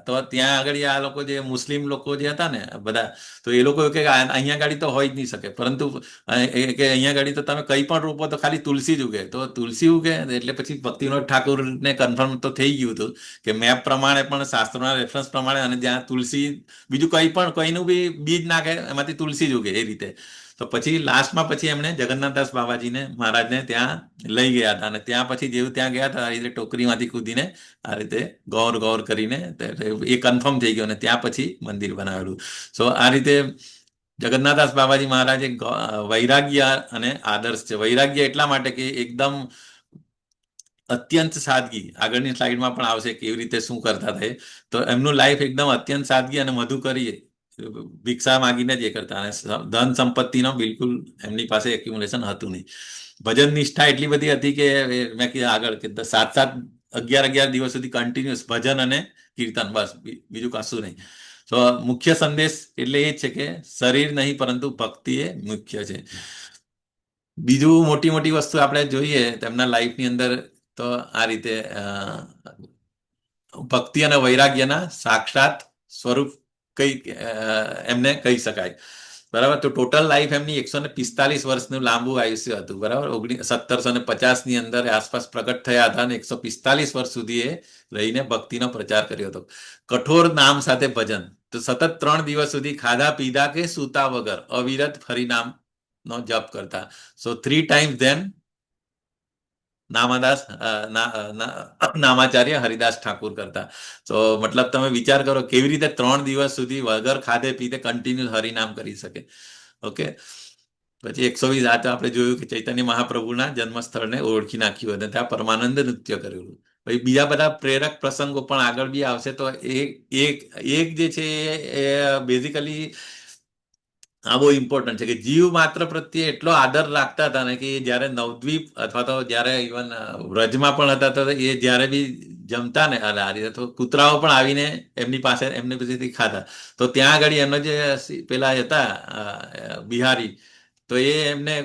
તો ત્યાં આગળ આ લોકો જે મુસ્લિમ લોકો જે હતા ને બધા, તો એ લોકો કે અહીંયા ગાડી તો હોય જ નહીં શકે. પરંતુ કે અહીંયા ગાડી તો તમે કંઈ પણ રોપો તો ખાલી તુલસી જ ઉગે. તો તુલસી ઉગે એટલે પછી ભક્તિ વિનોદ ઠાકુરને કન્ફર્મ તો થઈ ગયું હતું કે મેપ પ્રમાણે પણ, શાસ્ત્રોના રેફરન્સ પ્રમાણે, અને જ્યાં તુલસી બીજું કંઈનું બી બીજ નાખે એમાંથી તુલસી જ ઉગે, એ રીતે. તો પછી લાસ્ટમાં પછી એમણે જગન્નાથદાસ બાબાજીને મહારાજને ત્યાં લઈ ગયા હતા. અને ત્યાં પછી જેવું ત્યાં ગયા હતા, આ રીતે ટોકરીમાંથી કૂદીને આ રીતે ગૌર ગૌર કરીને એ કન્ફર્મ થઈ ગયું, અને ત્યાં પછી મંદિર બનાવેલું. સો આ રીતે જગન્નાથદાસ બાબાજી મહારાજે વૈરાગ્ય અને આદર્શ છે. વૈરાગ્ય એટલા માટે કે એકદમ અત્યંત સાદગી, આગળની સ્લાઇડમાં પણ આવશે કેવી રીતે શું કરતા થાય. તો એમનું લાઈફ એકદમ અત્યંત સાદગી અને મધુકરી ભિક્ષા માગીને જ એ કરતા, અને ધન સંપત્તિનો બિલકુલ એમની પાસે એક્યુમ્યુલેશન હતું નહીં. ભજન નિષ્ઠા એટલી બધી હતી કે મેં કીધું આગળ કે 7-11 દિવસ સુધી કન્ટિન્યુઅસ ભજન અને કીર્તન, બસ બીજું કશું નહીં. તો મુખ્ય સંદેશ એટલે એ છે કે શરીર નહીં પરંતુ ભક્તિ એ મુખ્ય છે. બીજું મોટી મોટી વસ્તુ આપણે જોઈએ તેમના લાઈફની અંદર તો આ રીતે ભક્તિ અને વૈરાગ્યના સાક્ષાત સ્વરૂપ એમને કહી શકાય. બરાબર. તો ટોટલ લાઈફ એમની 145 વર્ષનું લાંબુ આયુષ્ય હતું. બરાબર. 1750 અંદર આસપાસ પ્રગટ થયા હતા અને 145 વર્ષ સુધી એ રહીને ભક્તિનો પ્રચાર કર્યો હતો. કઠોર નામ સાથે ભજન, તો સતત 3 દિવસ સુધી ખાધા પીધા કે સૂતા વગર અવિરત હરિનામ નો જપ કરતા. સો 3 times then નામાચાર્ય હરિદાસ ઠાકુર કરતા. તો મતલબ તમે વિચાર કરો કેવી રીતે 3 દિવસ સુધી વગર ખાધે પીધે કન્ટિન્યુ હરિનામ કરી શકે. ઓકે. પછી 120 આ તો આપણે જોયું કે ચૈતન્ય મહાપ્રભુના જન્મસ્થળને ઓળખી નાખ્યું અને ત્યાં પરમાનંદ નૃત્ય કરેલું. પછી બીજા બધા પ્રેરક પ્રસંગો પણ આગળ બી આવશે. તો એક જે છે એ બેઝિકલી આ બહુ ઇમ્પોર્ટન્ટ છે કે જીવ માત્ર પ્રત્યે એટલો આદર રાખતા હતા ને કે જયારે નવદ્વીપ અથવા તો જયારે ઇવન વ્રજમાં પણ હતા તો એ જયારે બી જમતા ને આ રીતે તો કૂતરાઓ પણ આવીને એમની પાસે એમની પાસેથી ખાતા. તો ત્યાં આગળ એમનો જે પેલા હતા બિહારી, તો એ એમને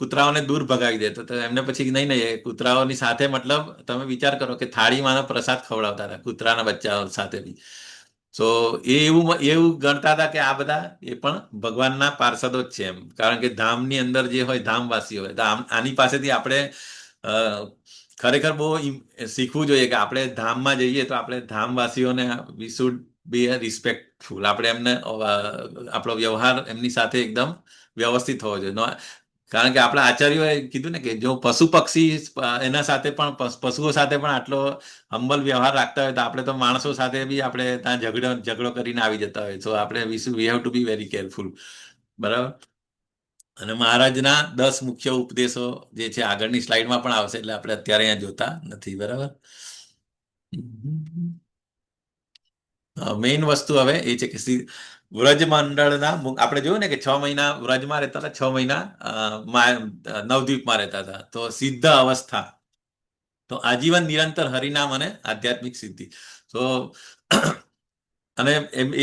કૂતરાઓને દૂર ભગાવી દેતો. તો એમને પછી નહીં એ કૂતરાઓની સાથે મતલબ તમે વિચાર કરો કે થાળીમાંનો પ્રસાદ ખવડાવતા હતા કૂતરાના બચ્ચાઓ સાથે બી. સો એવું ગણતા હતા કે આ બધા એ પણ ભગવાનના પાર્ષદો જ છે એમ. કારણ કે ધામની અંદર જે હોય ધામવાસીઓ હોય, તો આની પાસેથી આપણે ખરેખર બહુ શીખવું જોઈએ કે આપણે ધામમાં જઈએ તો આપણે ધામવાસીઓને વી શુડ બી રિસ્પેક્ટફુલ. આપણે એમને આપણો વ્યવહાર એમની સાથે એકદમ વ્યવસ્થિત હોવો જોઈએ. કારણ કે આપણા આચાર્યોએ કીધું ને કે જો પશુ પક્ષી એના સાથે પણ પશુઓ સાથે પણ આટલો હંબલ વ્યવહાર રાખતા હોય તો આપણે તો માણસો સાથે બી આપણે ત્યાં ઝઘડો કરીને આવી જતા હોય. તો આપણે we have to be very careful. બરાબર. અને મહારાજના 10 મુખ્ય ઉપદેશો જે છે આગળની સ્લાઇડમાં પણ આવશે, એટલે આપણે અત્યારે અહીંયા જોતા નથી. બરાબર. મેઇન વસ્તુ હવે એ છે કે વ્રજ મંડળના આપણે જોયું ને કે 6 મહિના વ્રજમાં રહેતા હતા, 6 મહિના નવદ્વીપમાં રહેતા હતા. તો સિદ્ધ અવસ્થા, તો આજીવન નિરંતર હરિનામ અને આધ્યાત્મિક સિદ્ધિ. તો અને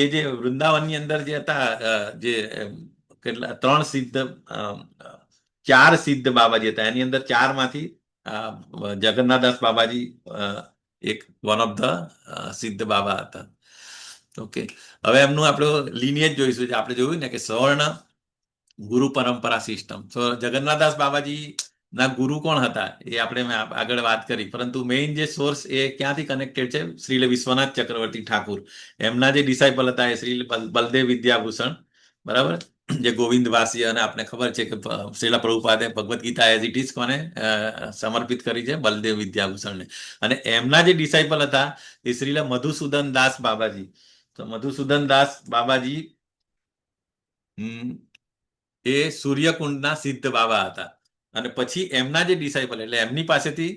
એ જે વૃંદાવનની અંદર જે હતા જે કેટલા 3 સિદ્ધ 4 સિદ્ધ બાબાજી હતા. એની અંદર 4 માંથી જગન્નાથદાસ બાબાજી એક વન ઓફ ધ સિદ્ધ બાબા હતા. ઓકે. હવે એમનું આપણું લિનિયેજ જોઈશું. આપણે જોયું ને કે સવર્ણ ગુરુ પરંપરા સિસ્ટમ. તો જગન્નાથદાસ બાબાજી ના ગુરુ કોણ હતા એ આપણે આગળ વાત કરી, પરંતુ મેઇન જે સોર્સ એ ક્યાંથી કનેક્ટેડ છે? શ્રીલ વિશ્વનાથ ચક્રવર્તી ઠાકુર, એમના જે ડિસાઇપલ હતા એ શ્રી બલદેવ વિદ્યાભૂષણ. બરાબર. જે ગોવિંદવાસી, અને આપણે ખબર છે કે શ્રીલા પ્રભુપાદે Bhagavad Gita as it is કોને સમર્પિત કરી છે? બલદેવ વિદ્યાભૂષણને. અને એમના જે ડિસાઇપલ હતા એ શ્રીલ મધુસૂદન દાસ બાબાજી. તો મધુસૂદન દાસ બાબાજી એ સૂર્યકુંડના સિદ્ધ બાબા હતા. અને પછી એમના જે ડિસાઇપલ એટલે એમની પાસેથી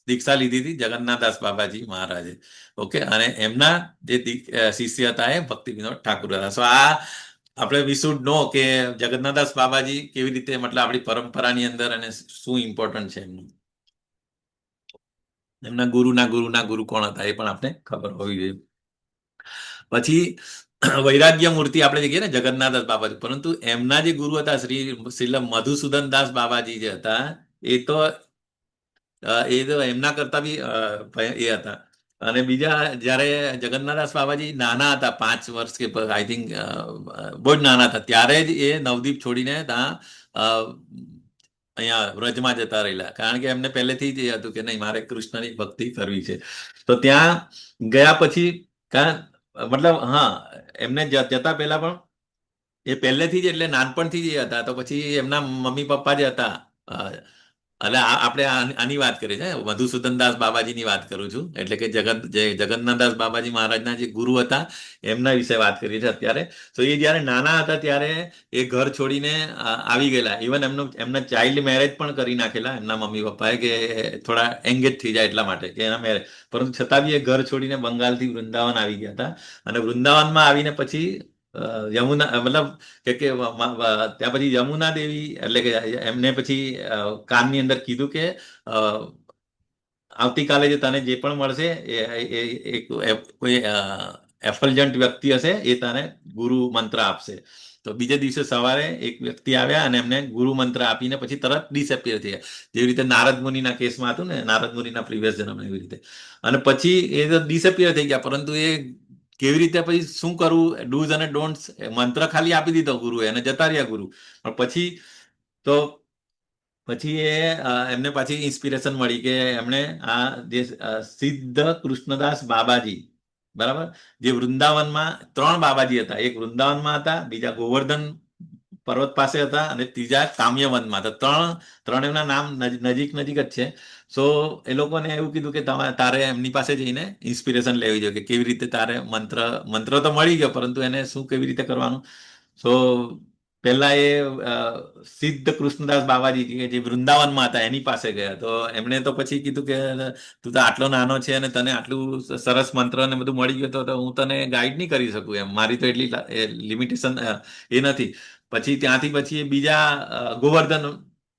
દીક્ષા લીધી હતી જગન્નાથદાસ બાબાજી મહારાજે. ઓકે. અને એમના જે શિષ્ય હતા એ ભક્તિ વિનોદ ઠાકુર હતા. સો આ આપણે વી શુડ નો કે જગન્નાથદાસ બાબાજી કેવી રીતે મતલબ આપણી પરંપરાની અંદર અને શું ઇમ્પોર્ટન્ટ છે એમનું. એમના ગુરુના ગુરુ કોણ હતા એ પણ આપણે ખબર હોવી જોઈએ. પછી વૈરાગ્ય મૂર્તિ આપણે જે કહીએ ને જગન્નાથદાસ બાબાજી, પરંતુ એમના જે ગુરુ હતા શ્રી મધુસૂદન દાસ બાબાજી જે હતા એ તો એમના કરતા બી એ હતા. અને બીજા જયારે જગન્નાથદાસ બાબાજી નાના હતા 5 વર્ષ કે આઈ થિંક બહુ જ નાના હતા, ત્યારે જ એ નવદ્વીપ છોડીને ત્યાં અહીંયા વ્રજમાં જતા રહેલા. કારણ કે એમને પહેલેથી જ એ હતું કે નહીં મારે કૃષ્ણની ભક્તિ કરવી છે. તો ત્યાં ગયા પછી મતલબ હા એમને જતા પહેલા પણ એ પહેલેથી જ એટલે નાનપણથી જ એ હતા. તો પછી એમના મમ્મી પપ્પા જે હતા, એટલે આપણે આની વાત કરીએ છીએ, મધુસૂદન દાસ બાબાજીની વાત કરું છું. એટલે કે જગન્નાથદાસ બાબાજી મહારાજના જે ગુરુ હતા એમના વિશે વાત કરીએ છીએ અત્યારે. તો એ જયારે નાના હતા ત્યારે એ ઘર છોડીને આવી ગયેલા. ઇવન એમના ચાઇલ્ડ મેરેજ પણ કરી નાખેલા એમના મમ્મી પપ્પાએ, કે થોડા એંગેજ થઈ જાય એટલા માટે કે એના મેરેજ. પરંતુ છતાં બી એ ઘર છોડીને બંગાળથી વૃંદાવન આવી ગયા હતા. અને વૃંદાવનમાં આવીને પછી યમુના મતલબ કે ત્યાં પછી યમુના દેવી એટલે કે એમને પછી કાનની અંદર કીધું કે આવતીકાલે જે તને જે પણ મળશે કોઈ એફલ્જન્ટ વ્યક્તિ હશે એ તને ગુરુ મંત્ર આપશે. તો બીજે દિવસે સવારે એક વ્યક્તિ આવ્યા અને એમને ગુરુ મંત્ર આપીને પછી તરત ડિસએપિયર થઈ ગયા. જેવી રીતે નારદ મુનિના કેસમાં હતું ને, નારદ મુનિના પ્રીવિયસ જન્મ એવી રીતે. અને પછી એ તો ડિસએપિયર થઈ ગયા, પરંતુ એ કેવી રીતે પછી શું કરવું, ડૂઝ અને ડોન્ટ્સ, મંત્ર ખાલી આપી દીધો ગુરુએ અને જતા રહ્યા ગુરુ. પણ પછી તો પછી એમને પાછી ઇન્સ્પિરેશન મળી કે એમણે આ જે સિદ્ધ કૃષ્ણદાસ બાબાજી, બરાબર, જે વૃંદાવનમાં 3 બાબાજી હતા. એક વૃંદાવનમાં હતા, બીજા ગોવર્ધન પર્વત પાસે હતા અને ત્રીજા કામ્યવનમાં હતા. ત્રણેયના નામ નજીક નજીક જ છે. સો એ લોકોને એવું કીધું કે તારે એમની પાસે જઈને ઇન્સ્પિરેશન લેવી જોઈએ કે કેવી રીતે તારે મંત્ર તો મળી ગયો, પરંતુ એને શું કેવી રીતે કરવાનું. સો પહેલા એ સિદ્ધ કૃષ્ણદાસ બાબાજી જે વૃંદાવનમાં હતા એની પાસે ગયા. તો એમણે તો પછી કીધું કે તું તો આટલો નાનો છે અને તને આટલું સરસ મંત્ર ને બધું મળી ગયું તો હું તને ગાઈડ નહીં કરી શકું, એમ મારી તો એટલી લિમિટેશન એ નથી. પછી ત્યાંથી પછી બીજા ગોવર્ધન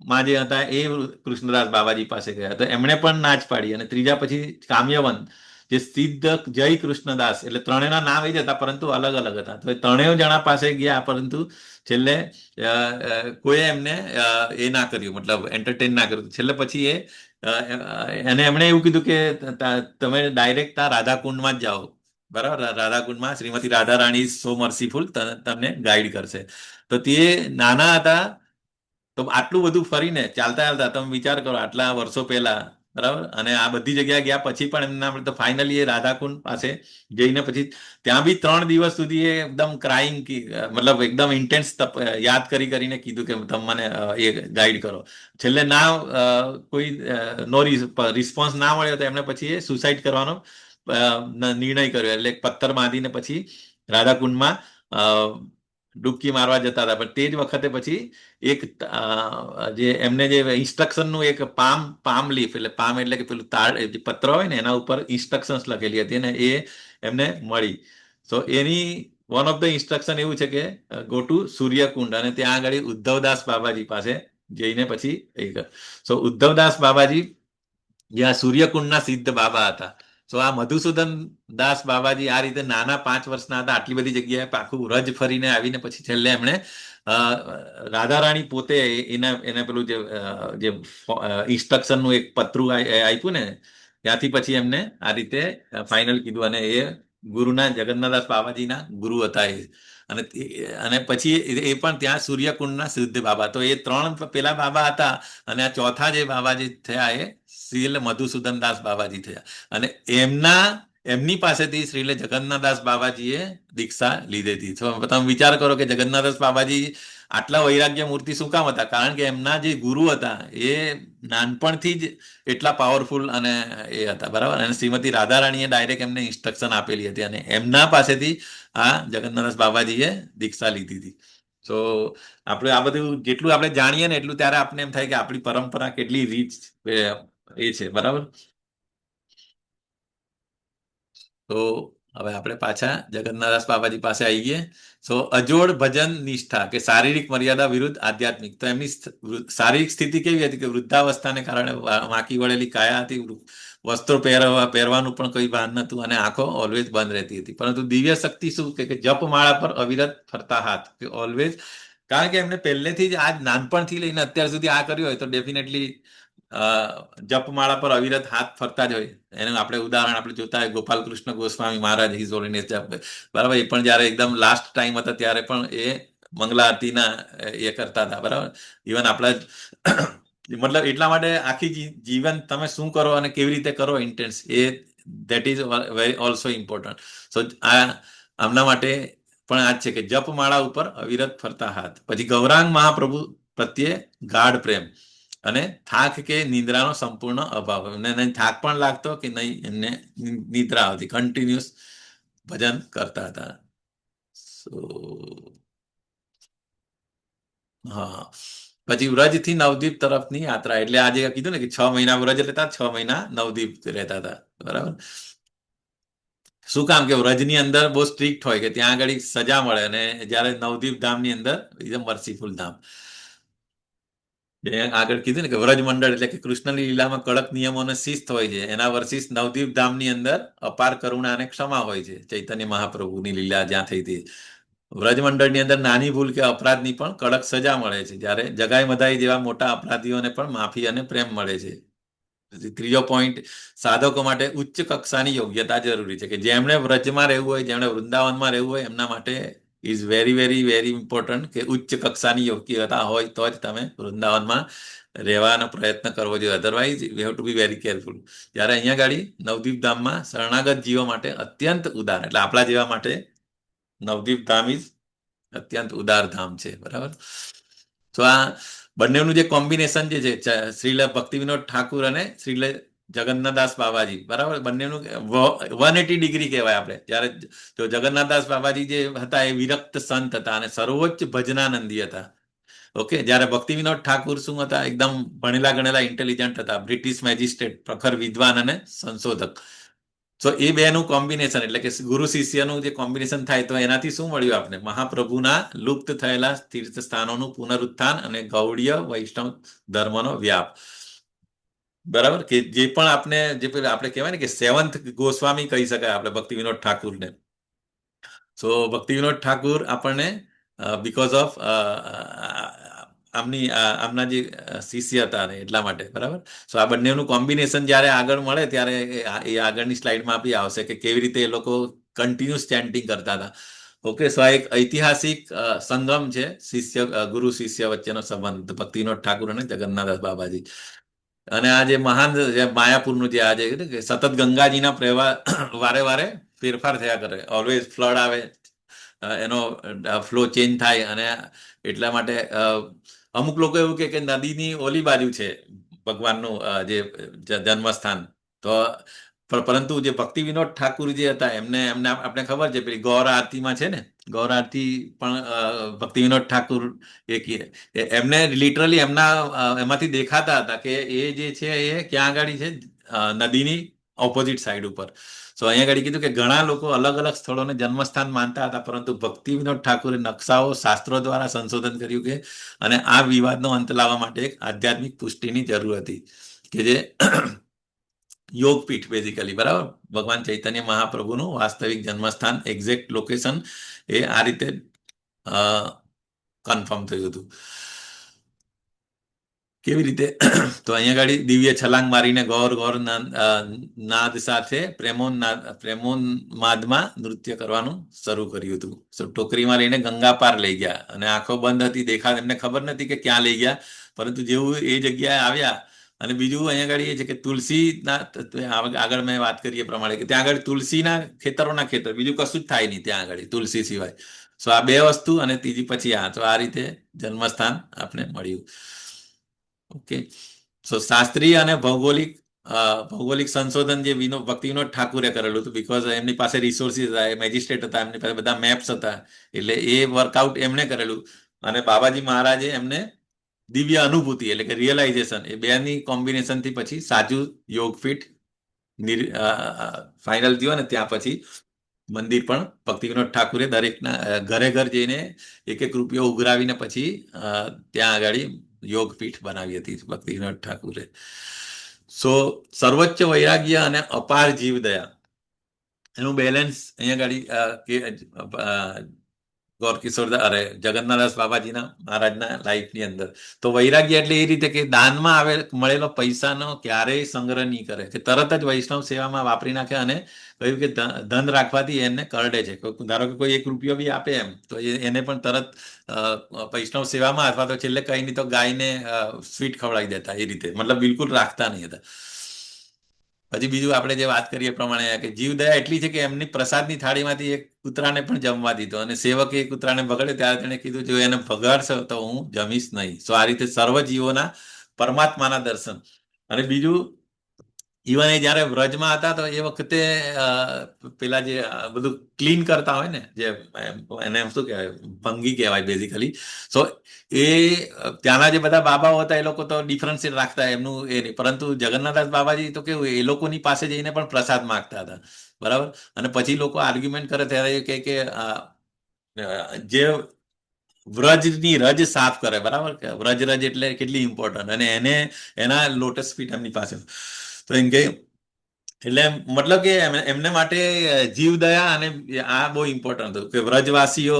માં જે હતા એ કૃષ્ણદાસ બાબાજી પાસે ગયા તો એમણે પણ ના જ પાડી. અને ત્રીજા પછી કામ્યવન જે સિદ્ધ જય કૃષ્ણદાસ, એટલે ત્રણેયના નામ એ જ હતા પરંતુ અલગ અલગ હતા. તો એ ત્રણેય જણા પાસે ગયા, પરંતુ છેલ્લે કોઈ એમને એ ના કર્યું, મતલબ એન્ટરટેન ના કર્યું. છેલ્લે પછી એને એમણે એવું કીધું કે તમે ડાયરેક્ટ રાધાકુંડમાં જ જાઓ, બરાબર, રાધાકુંડમાં શ્રીમતી રાધા રાણી સો મર્સીફુલ તમને ગાઈડ કરશે. તો તે નાના હતા તો આટલું બધું ફરીને ચાલતા ચાલતા તમે વિચાર કરો આટલા વર્ષો પહેલા, બરાબર, અને આ બધી જગ્યાએ ગયા પછી પણ એમના તો ફાઇનલી એ રાધાકુંડ પાસે જઈને પછી ત્યાં બી 3 દિવસ સુધી એ એકદમ ક્રાઇંગ, મતલબ એકદમ ઇન્ટેન્સ યાદ કરીને કીધું કે તમે મને એ ગાઈડ કરો. છેલ્લે ના કોઈ નો રિસ્પોન્સ ના મળ્યો તો એમને પછી એ સુસાઇડ કરવાનો નિર્ણય કર્યો. એટલે પથ્થર બાંધીને પછી રાધાકુંડમાં ડૂબકી મારવા જતા હતા. પણ તે જ વખતે પછી એક જે એમને જે ઇન્સ્ટ્રક્શનનું એક પામ લીફ, એટલે પામ એટલે કે પેલું તાડ જે પત્ર હોય ને એના ઉપર ઇન્સ્ટ્રક્શન્સ લખેલી હતી ને એ એમને મળી. સો એની વન ઓફ ધ ઇન્સ્ટ્રક્શન એવું છે કે ગો ટુ સૂર્યકુંડ, અને ત્યાં આગળ ઉદ્ધવદાસ બાબાજી પાસે જઈને પછી સો ઉદ્ધવદાસ બાબાજી જ્યાં સૂર્યકુંડના સિદ્ધ બાબા હતા. સો આ મધુસૂદન દાસ બાબાજી આ રીતે નાના 5 વર્ષના હતા, આટલી બધી જગ્યાએ આખું રજ ફરીને આવીને પછી છેલ્લે એમણે રાધારાણી પોતે એને પેલું જે ઇન્સ્ટ્રક્શનનું એક પત્રું આપ્યું ને ત્યાંથી પછી એમને આ રીતે ફાઇનલ કીધું. અને એ ગુરુના જગન્નાથદાસ બાબાજીના ગુરુ હતા એ. અને પછી એ પણ ત્યાં સૂર્યકુંડના સિદ્ધ બાબા. તો એ 3 પેલા બાબા હતા અને આ ચોથા જે બાબાજી થયા એ શ્રીલ મધુસૂદન દાસ બાબાજી થયા. અને એમની પાસેથી શ્રીલ જગન્નાથદાસ બાબાજીએ દીક્ષા લીધી હતી. તો તમે વિચાર કરો કે જગન્નાથદાસ બાબાજી આટલા વૈરાગ્ય મૂર્તિ શું કામ હતા? કારણ કે એમના જે ગુરુ હતા એ નાનપણથી જ એટલા પાવરફુલ અને એ હતા, બરાબર. અને શ્રીમતી રાધારાણીએ ડાયરેક્ટ એમને ઇન્સ્ટ્રક્શન આપેલી હતી અને એમના પાસેથી આ જગન્નાથદાસ બાબાજીએ દીક્ષા લીધી હતી. સો આપણે આ બધું જેટલું આપણે જાણીએ ને એટલું ત્યારે આપણે એમ થાય કે આપણી પરંપરા કેટલી રીચ એ છે, બરાબર. તો હવે આપણે પાછા જગન્નાથદાસ બાબાજી પાસે આવી ગઈએ. સો અજોડ ભજન નિષ્ઠા કે શારીરિક મર્યાદા વિરુદ્ધ આધ્યાત્મિક. તો એમની શારીરિક સ્થિતિ કેવી હતી કે વૃદ્ધાવસ્થાને કારણે વાંકી વળેલી કાયા હતી, વસ્ત્રો પહેરવાનું પણ કોઈ ભાન નહોતું અને આંખો ઓલવેઝ બંધ રહેતી હતી. પરંતુ દિવ્ય શક્તિ શું કે જપમાળા પર અવિરત ફરતા હાથ, કે ઓલવેઝ, કારણ કે એમને પહેલેથી જ આજ નાનપણથી લઈને અત્યાર સુધી આ કર્યું હોય તો ડેફિનેટલી જપમાળા પર અવિરત હાથ ફરતા જ હોય. એનું આપણે ઉદાહરણ આપણે જોતા હોય ગોપાલ કૃષ્ણ ગોસ્વામી મહારાજ, હિઝ હોલીનેસ જપ, બરાબર. એ પણ જયારે એકદમ લાસ્ટ ટાઈમ હતા ત્યારે પણ એ મંગલા આરતીના એ કરતા હતા, બરાબર. ઇવન આપણા મતલબ એટલા માટે આખી જીવન તમે શું કરો અને કેવી રીતે કરો intense, uh that is very also important. So આમના માટે પણ આ જ છે કે જપમાળા ઉપર અવિરત ફરતા હાથ. પછી ગૌરાંગ મહાપ્રભુ પ્રત્યે ગાઢ પ્રેમ અને થાક કે નિદ્રાનો સંપૂર્ણ અભાવ. એમને થાક પણ લાગતો કે નહીં એમને નિદ્રા આવતી. કન્ટિન્યુઅસ ભજન કરતા હતા. હા, પછી વ્રજ થી નવદીપ તરફની યાત્રા. એટલે આજે કીધું ને કે 6 મહિના વ્રજ રહેતા, 6 મહિના નવદીપ રહેતા હતા, બરાબર. શું કામ કે વ્રજની અંદર બહુ સ્ટ્રિક્ટ હોય કે ત્યાં આગળ સજા મળે, અને જ્યારે નવદીપ ધામની અંદર એકદમ મર્સીફુલ ધામ. આગળ કીધું ને કે વ્રજ મંડળ એટલે કે કૃષ્ણની લીલામાં કડક નિયમો અને શિસ્ત હોય છે, એના વર્સિસ નવદીપ ધામની અંદર અપાર કરુણા અને ક્ષમા હોય છે. ચૈતન્ય મહાપ્રભુની લીલા જ્યાં થઈ હતી, વ્રજ મંડળની અંદર નાની ભૂલ કે અપરાધની પણ કડક સજા મળે છે, જ્યારે જગાઈ મધાઈ જેવા મોટા અપરાધીઓને પણ માફી અને પ્રેમ મળે છે. ત્રીજો પોઈન્ટ, સાધકો માટે ઉચ્ચ કક્ષાની યોગ્યતા જરૂરી છે, કે જેમણે વ્રજમાં રહેવું હોય, જેમણે વૃંદાવનમાં રહેવું હોય, એમના માટે is very very very important કે ઉચ્ચ કક્ષાની યોગ્યતા હોય તો જ તમે વૃંદાવનમાં રહેવાનો પ્રયત્ન કરવો જોઈએ. Otherwise you have to be very careful. જ્યારે અહીંયા ગાડી નવદીપ ધામમાં શરણાગત જીવો માટે અત્યંત ઉદાર, એટલે આપણા જેવા માટે નવદીપ ધામ ઇઝ અત્યંત ઉદાર ધામ છે. બરાબર. તો આ બંનેનું જે કોમ્બિનેશન જે છે, શ્રીલ ભક્તિ વિનોદ ઠાકુર અને શ્રીલ જગન્નાથદાસ બાબાજી, બરાબર, બંનેનું 180 ડિગ્રી કહેવાય આપણે. જ્યારે જો જગન્નાથદાસ બાબાજી જે હતા એ વિરક્ત સંત હતા અને સર્વોચ્ચ ભજનાનંદી હતા. ઓકે. જ્યારે ભક્તિ વિનોદ ઠાકુર શું હતા? એકદમ ભણેલા ગણેલા ઇન્ટેલિજન્ટ હતા, બ્રિટિશ મેજિસ્ટ્રેટ, પ્રખર વિદ્વાન અને સંશોધક. તો એ બેનું કોમ્બિનેશન એટલે કે ગુરુ શિષ્યનું જે કોમ્બિનેશન થાય, તો એનાથી શું મળ્યું આપણે? મહાપ્રભુના લુપ્ત થયેલા તીર્થ સ્થાનોનું પુનરુત્થાન અને ગૌડીય વૈષ્ણવ ધર્મનો વ્યાપ. બરાબર. કે જે પણ આપણે કહેવાય ને કે સેવન્થ ગોસ્વામી કહી શકાય આપણે ભક્તિ વિનોદ ઠાકુરને. સો ભક્તિ વિનોદ ઠાકુર આપણને બીકોઝ ઓફ આમના જે શિષ્ય હતા ને એટલા માટે. બરાબર. સો આ બંનેનું કોમ્બિનેશન જ્યારે આગળ મળે ત્યારે એ આગળની સ્લાઇડમાં બી આવશે કે કેવી રીતે એ લોકો કન્ટિન્યુઅસ ચેન્ટિંગ કરતા હતા. ઓકે. સો આ એક ઐતિહાસિક સંગમ છે ગુરુ શિષ્ય વચ્ચેનો સંબંધ, ભક્તિ વિનોદ ઠાકુર અને જગન્નાથ બાબાજી. અને આ જે મહાન માયાપુરનું જે આ જે સતત ગંગાજીના પ્રવાહ વારે વારે ફેરફાર થયા કરે, ઓલવેઝ ફ્લડ આવે, એનો ફ્લો ચેન્જ થાય, અને એટલા માટે અમુક લોકો એવું કે નદીની ઓલી બાજુ છે ભગવાનનું જે જન્મસ્થાન. તો પરંતુ જે ભક્તિ વિનોદ ઠાકુર જે હતા એમને આપણે ખબર છે પેલી ગૌર આરતીમાં છે ને, ગૌર આરતી પણ ભક્તિ વિનોદ ઠાકુર એમને લિટરલી એમાંથી દેખાતા હતા કે એ જે છે એ ક્યાં આગળ છે, નદીની ઓપોઝિટ સાઈડ ઉપર. સો અહીંયા આગળ કીધું કે ઘણા લોકો અલગ અલગ સ્થળોને જન્મસ્થાન માનતા હતા, પરંતુ ભક્તિ વિનોદ ઠાકુરે નકશાઓ શાસ્ત્રો દ્વારા સંશોધન કર્યું કે અને આ વિવાદનો અંત લાવવા માટે એક આધ્યાત્મિક પુષ્ટિની જરૂર હતી, કે જે યોગપીઠ બેઝિકલી. બરાબર. ભગવાન ચૈતન્ય મહાપ્રભુનું વાસ્તવિક જન્મસ્થાન, એક્ઝેક્ટ લોકેશન એ આ રીતે કન્ફર્મ થયું હતું. કેવી રીતે? તો અહીંયા ગાડી દિવ્ય છલાંગ મારીને ગૌર ગૌર નાદ સાથે પ્રેમોન્માદમાં નૃત્ય કરવાનું શરૂ કર્યું હતું. ટોકરીમાં લઈને ગંગા પાર લઈ ગયા, અને આંખો બંધ હતી, એમને ખબર નથી કે ક્યાં લઈ ગયા, પરંતુ જેવું એ જગ્યાએ આવ્યા. અને બીજું અહીંયા આગળ એ છે કે તુલસીના, આગળ મેં વાત કરી એ પ્રમાણે કે ત્યાં આગળ તુલસીના ખેતરોના ખેતર, બીજું કશું જ થાય નહીં ત્યાં આગળ તુલસી સિવાય. સો આ બે વસ્તુ, અને ત્રીજી પછી આ. તો આ રીતે જન્મસ્થાન આપણે મળ્યું. ઓકે. સો શાસ્ત્રીય અને ભૌગોલિક સંશોધન જે ભક્તિ વિનોદ ઠાકુરે કરેલું હતું, બીકોઝ એમની પાસે રિસોર્સિસ હતા, એ મેજિસ્ટ્રેટ હતા, એમની પાસે બધા મેપ્સ હતા, એટલે એ વર્કઆઉટ એમને કરેલું. અને બાબાજી મહારાજે એમને દિવ્ય અનુભૂતિ એટલે કે રિયલાઇઝેશન, એ બેની કોમ્બિનેશનથી પછી સાચું યોગપીઠ ફાઇનલ થયો. અને ત્યાં પછી મંદિર પણ ભક્તિ વિનોદ ઠાકુરે દરેકના ઘરે ઘર જઈને એક એક રૂપિયો ઉઘરાવીને પછી ત્યાં આગળ યોગપીઠ બનાવી હતી ભક્તિ વિનોદ ઠાકુરે. સો સર્વોચ્ચ વૈરાગ્ય અને અપાર જીવદયા, એનું બેલેન્સ અહીંયા આગળ જગન્નાથદાસ બાબાજીના મહારાજના લાઈફની અંદર. તો વૈરાગ્ય એટલે એ રીતે કે દાનમાં મળેલો પૈસાનો ક્યારેય સંગ્રહ નહીં કરે, કે તરત જ વૈષ્ણવ સેવામાં વાપરી નાખે. અને કહ્યું કે ધન રાખવાથી એને કરડે છે. ધારો કે કોઈ 1 રૂપિયો બી આપે એમ, તો એને પણ તરત વૈષ્ણવ સેવામાં, અથવા તો છેલ્લે કઈ નહીં તો ગાયને સ્વીટ ખવડાવી દેતા, એ રીતે. મતલબ બિલકુલ રાખતા નહીં હતા. પછી બીજું આપણે જે વાત કરીએ પ્રમાણે કે જીવદયા એટલી છે કે એમની પ્રસાદની થાળીમાંથી એક કૂતરાને પણ જમવા દીધો, અને સેવકે એ કૂતરાને બગડે ત્યારે તેણે કીધું જો એને બગાડશો તો હું જમીશ નહીં. સો આ રીતે સર્વ જીવોના પરમાત્માના દર્શન. અને બીજું ઇવન એ જયારે વ્રજમાં હતા તો એ વખતે પેલા જે બધું ક્લીન કરતા હોય ને, જે એને શું કહેવાય, ભંગી કહેવાય બેઝિકલી. સો એ ત્યાંના જે બધા બાબાઓ હતા એ લોકો તો ડિફરન્શિયેટ રાખતા એમનું એ નહીં, પરંતુ જગન્નાથદાસ બાબાજી તો કેવું એ લોકોની પાસે જઈને પણ પ્રસાદ માંગતા હતા, બરાબર. અને પછી લોકો આર્ગ્યુમેન્ટ કરે ત્યારે એ કહે કે જે વ્રજની રજ સાફ કરે, બરાબર, કે વ્રજ રજ એટલે કેટલી ઇમ્પોર્ટન્ટ, અને એને એના લોટસ ફીટ એમની પાસે, તો એમ કે એટલે મતલબ કે એમને માટે જીવદયા અને આ બહુ ઇમ્પોર્ટન્ટ હતું કે વ્રજવાસીઓ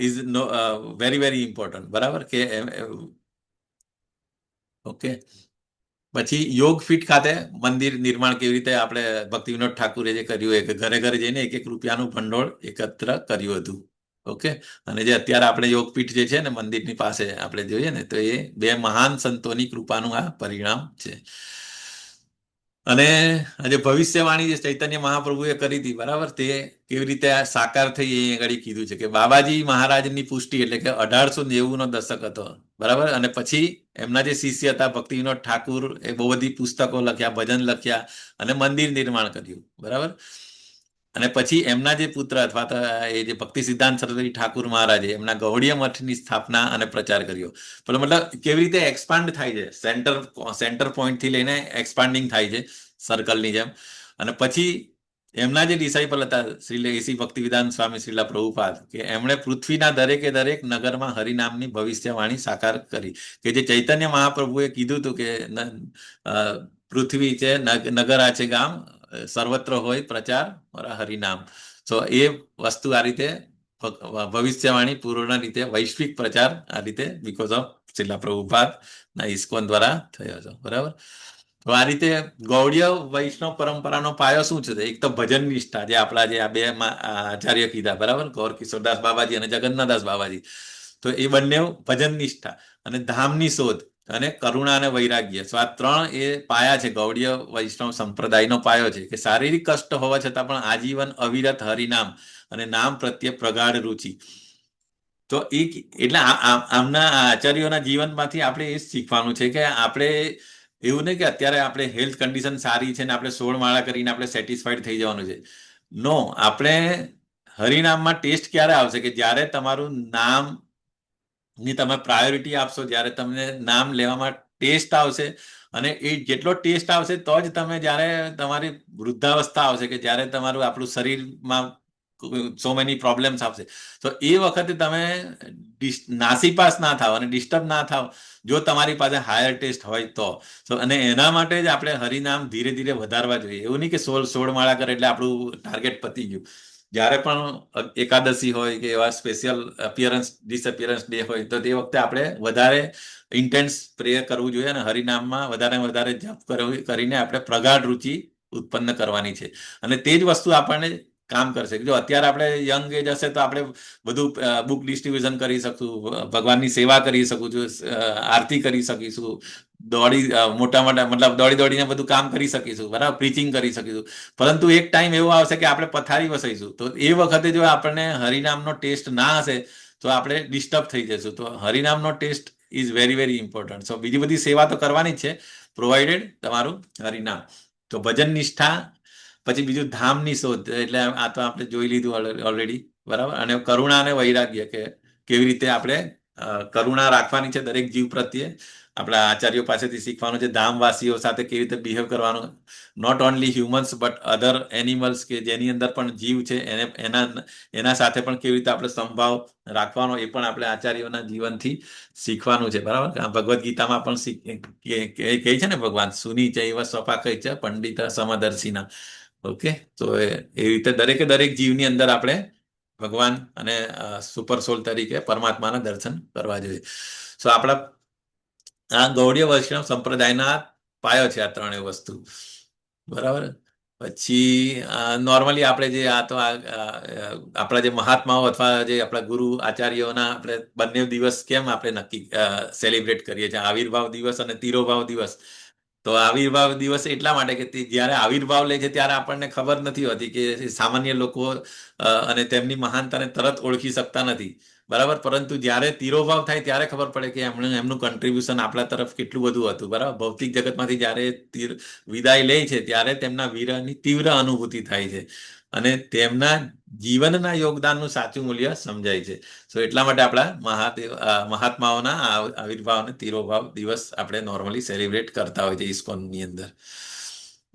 is no very very important, બરાબર કે ઓકે. પછી યોગપીઠ ખાતે મંદિર નિર્માણ કેવી રીતે આપણે ભક્તિ વિનોદ ઠાકુરે જે કર્યું એ કે ઘરે ઘરે જઈને એક રૂપિયાનું ભંડોળ એકત્ર કર્યું હતું. ઓકે. અને જે અત્યારે આપણે યોગપીઠ જે છે ને મંદિરની પાસે આપણે જોઈએ ને, તો એ બે મહાન સંતોની કૃપાનું આ પરિણામ છે. અને આજે ભવિષ્યવાણી જે ચૈતન્ય મહાપ્રભુએ કરી હતી, બરાબર, તે કેવી રીતે આ સાકાર થઈ એ આગળ કીધું છે કે બાબાજી મહારાજની પુષ્ટિ એટલે કે 1890 નો દશક હતો, બરાબર. અને પછી એમના જે શિષ્ય હતા ભક્તિ વિનોદ ઠાકુર, એ બહુ બધી પુસ્તકો લખ્યા, ભજન લખ્યા અને મંદિર નિર્માણ કર્યું, બરાબર. અને પછી એમના જે પુત્ર અથવા તો એ જે ભક્તિ સિદ્ધાંત સરસ્વતી ઠાકુર મહારાજે એમના ગૌડીય મઠની સ્થાપના અને પ્રચાર કર્યો. મતલબ કેવી રીતે એક્સપાન્ડ થાય છે, સેન્ટર પોઈન્ટ થી લઈને એક્સપાન્ડિંગ થાય છે સર્કલની જેમ. અને પછી એમના જે ડિસાઇપલ હતા શ્રી એસી ભક્તિવેદાંત સ્વામી શ્રીલા પ્રભુપાદ, કે એમણે પૃથ્વીના દરેકે દરેક નગરમાં હરિનામની ભવિષ્યવાણી સાકાર કરી, કે જે ચૈતન્ય મહાપ્રભુએ કીધું હતું કે પૃથ્વી છે નગર આ છે ગામ, સર્વત્ર હોય પ્રચાર હરિનામ. તો એ વસ્તુ આ રીતે ભવિષ્યવાણી પૂર્ણ રીતે વૈશ્વિક પ્રચાર આ રીતે બીકોઝ ઓફ શ્રીલા પ્રભુપાદ ના ઇસ્કોન દ્વારા થયો છે, બરાબર. તો આ રીતે ગૌડીય વૈષ્ણવ પરંપરાનો પાયો શું છે? એક તો ભજન નિષ્ઠા, જે આપણા જે આ બે આચાર્ય કીધા, બરાબર, ગૌર કિશોરદાસ બાબાજી અને જગન્નાથદાસ બાબાજી. તો એ બંને ભજન નિષ્ઠા અને ધામની શોધ અને કરુણા અને વૈરાગ્ય, તો આ ત્રણ એ પાયા છે ગૌડીય વૈષ્ણવ સંપ્રદાયનો પાયો છે, કે શારીરિક કષ્ટ હોવા છતાં પણ આજીવન અવિરત હરિનામ અને નામ પ્રત્યે પ્રગાઢ રુચિ. તો એટલે આમના આચાર્યોના જીવનમાંથી આપણે એ શીખવાનું છે કે આપણે એવું નહીં કે અત્યારે આપણે હેલ્થ કન્ડિશન સારી છે ને આપણે 16 માળા કરીને આપણે સેટિસ્ફાઈડ થઈ જવાનું છે. નો, આપણે હરિનામમાં ટેસ્ટ ક્યારે આવશે કે જ્યારે તમારું નામ ની તમે પ્રાયોરિટી આપશો, જ્યારે તમને નામ લેવામાં ટેસ્ટ આવશે. અને એ જેટલો ટેસ્ટ આવશે તો જ તમે જ્યારે તમારી વૃદ્ધાવસ્થા આવશે, કે જ્યારે તમારું આપણું શરીરમાં સો મેની પ્રોબ્લેમ્સ આવશે, તો એ વખતે તમે નાસીપાસ ના થાવ અને ડિસ્ટર્બ ના થાવ જો તમારી પાસે હાયર ટેસ્ટ હોય તો. અને એના માટે જ આપણે હરિનામ ધીરે ધીરે વધારવા જોઈએ. એવું નહીં કે 16 માળા કરે એટલે આપણું ટાર્ગેટ પતી ગયું. જ્યારે પણ એકાદશી હોય કે એવા સ્પેશિયલ ડિસઅપિયરન્સ ડે હોય, તો તે વખતે આપણે વધારે ઇન્ટેન્સ પ્રેયર કરવું જોઈએ અને હરિનામમાં વધારે જપ કરીને આપણે પ્રગાઢ રુચિ ઉત્પન્ન કરવાની છે. અને તે જ વસ્તુ આપણને કામ કરશે. જો અત્યારે આપણે યંગ એજ હશે તો આપણે બધું બુક ડિસ્ટ્રીબ્યુશન કરી શકશું, ભગવાનની સેવા કરી શકું છું, આરતી કરી શકીશું, મોટા મતલબ દોડીને બધું કામ કરી શકીશું, બરાબર, પ્રીચિંગ કરી શકીશું. પરંતુ એક ટાઈમ એવો આવશે કે આપણે પથારી વસાઈશું, તો એ વખતે જો આપણને હરિનામનો ટેસ્ટ ના હશે તો આપણે ડિસ્ટર્બ થઈ જશું. તો હરિનામનો taste is very very important. So બીજી બધી સેવા તો કરવાની જ છે, પ્રોવાઇડેડ તમારું હરિનામ. તો ભજન નિષ્ઠા, પછી બીજું ધામની શોધ, એટલે આ તો આપણે જોઈ લીધું ઓલરેડી, બરાબર. અને કરુણા અને વૈરાગ્ય, કે કેવી રીતે આપણે કરુણા રાખવાની છે દરેક જીવ પ્રત્યે, આપણા આચાર્યો પાસેથી શીખવાનું છે. ધામવાસીઓ સાથે કેવી રીતે બિહેવ કરવાનું, not only humans but other animals, કે જેની અંદર પણ જીવ છે એના સાથે પણ કેવી રીતે આપણે સંભાવ રાખવાનો, એ પણ આપણે આચાર્યોના જીવનથી શીખવાનું છે, બરાબર. ભગવદ્ ગીતામાં પણ કહે છે ને ભગવાન, સુની ચૈવ સ્વપા કહે છે પંડિત સમદર્શિના. ઓકે. તો એ રીતે દરેકે દરેક જીવની અંદર આપણે ભગવાન અને સુપર સોલ તરીકે પરમાત્માના દર્શન કરવા જોઈએ. સો આપણા આ ગૌડીય વૈષ્ણવ સંપ્રદાયના પાયો છે આ ત્રણેય વસ્તુ, બરાબર. પછી નોર્મલી આપણે જે આપણા જે મહાત્માઓ અથવા જે આપણા ગુરુ આચાર્યોના આપણે બંને દિવસ કેમ આપણે નક્કી સેલિબ્રેટ કરીએ છીએ, આવિર્ભાવ દિવસ અને તિરોભાવ દિવસ. તો આવિર્ભાવ દિવસ એટલા માટે કે જ્યારે આવિર્ભાવ લે છે ત્યારે આપણને ખબર નથી હોતી, કે સામાન્ય લોકો અને તેમની મહાનતાને તરત ઓળખી શકતા નથી, બરાબર. પરંતુ જ્યારે તિરોભાવ થાય ત્યારે ખબર પડે કે એમનું કન્ટ્રીબ્યુશન આપણા તરફ કેટલું બધું હતું. બરાબર. ભૌતિક જગતમાંથી જ્યારે વિદાય લે છે ત્યારે તેમના વિરહની તીવ્ર અનુભૂતિ થાય છે અને તેમના જીવનના યોગદાનનું સાચું મૂલ્ય સમજાય છે. સો એટલા માટે આપણા મહાત્માઓના આવિર્ભાવ અને તિરોભાવ દિવસ આપણે નોર્મલી સેલિબ્રેટ કરતા હોય છે ઇસ્કોનની અંદર.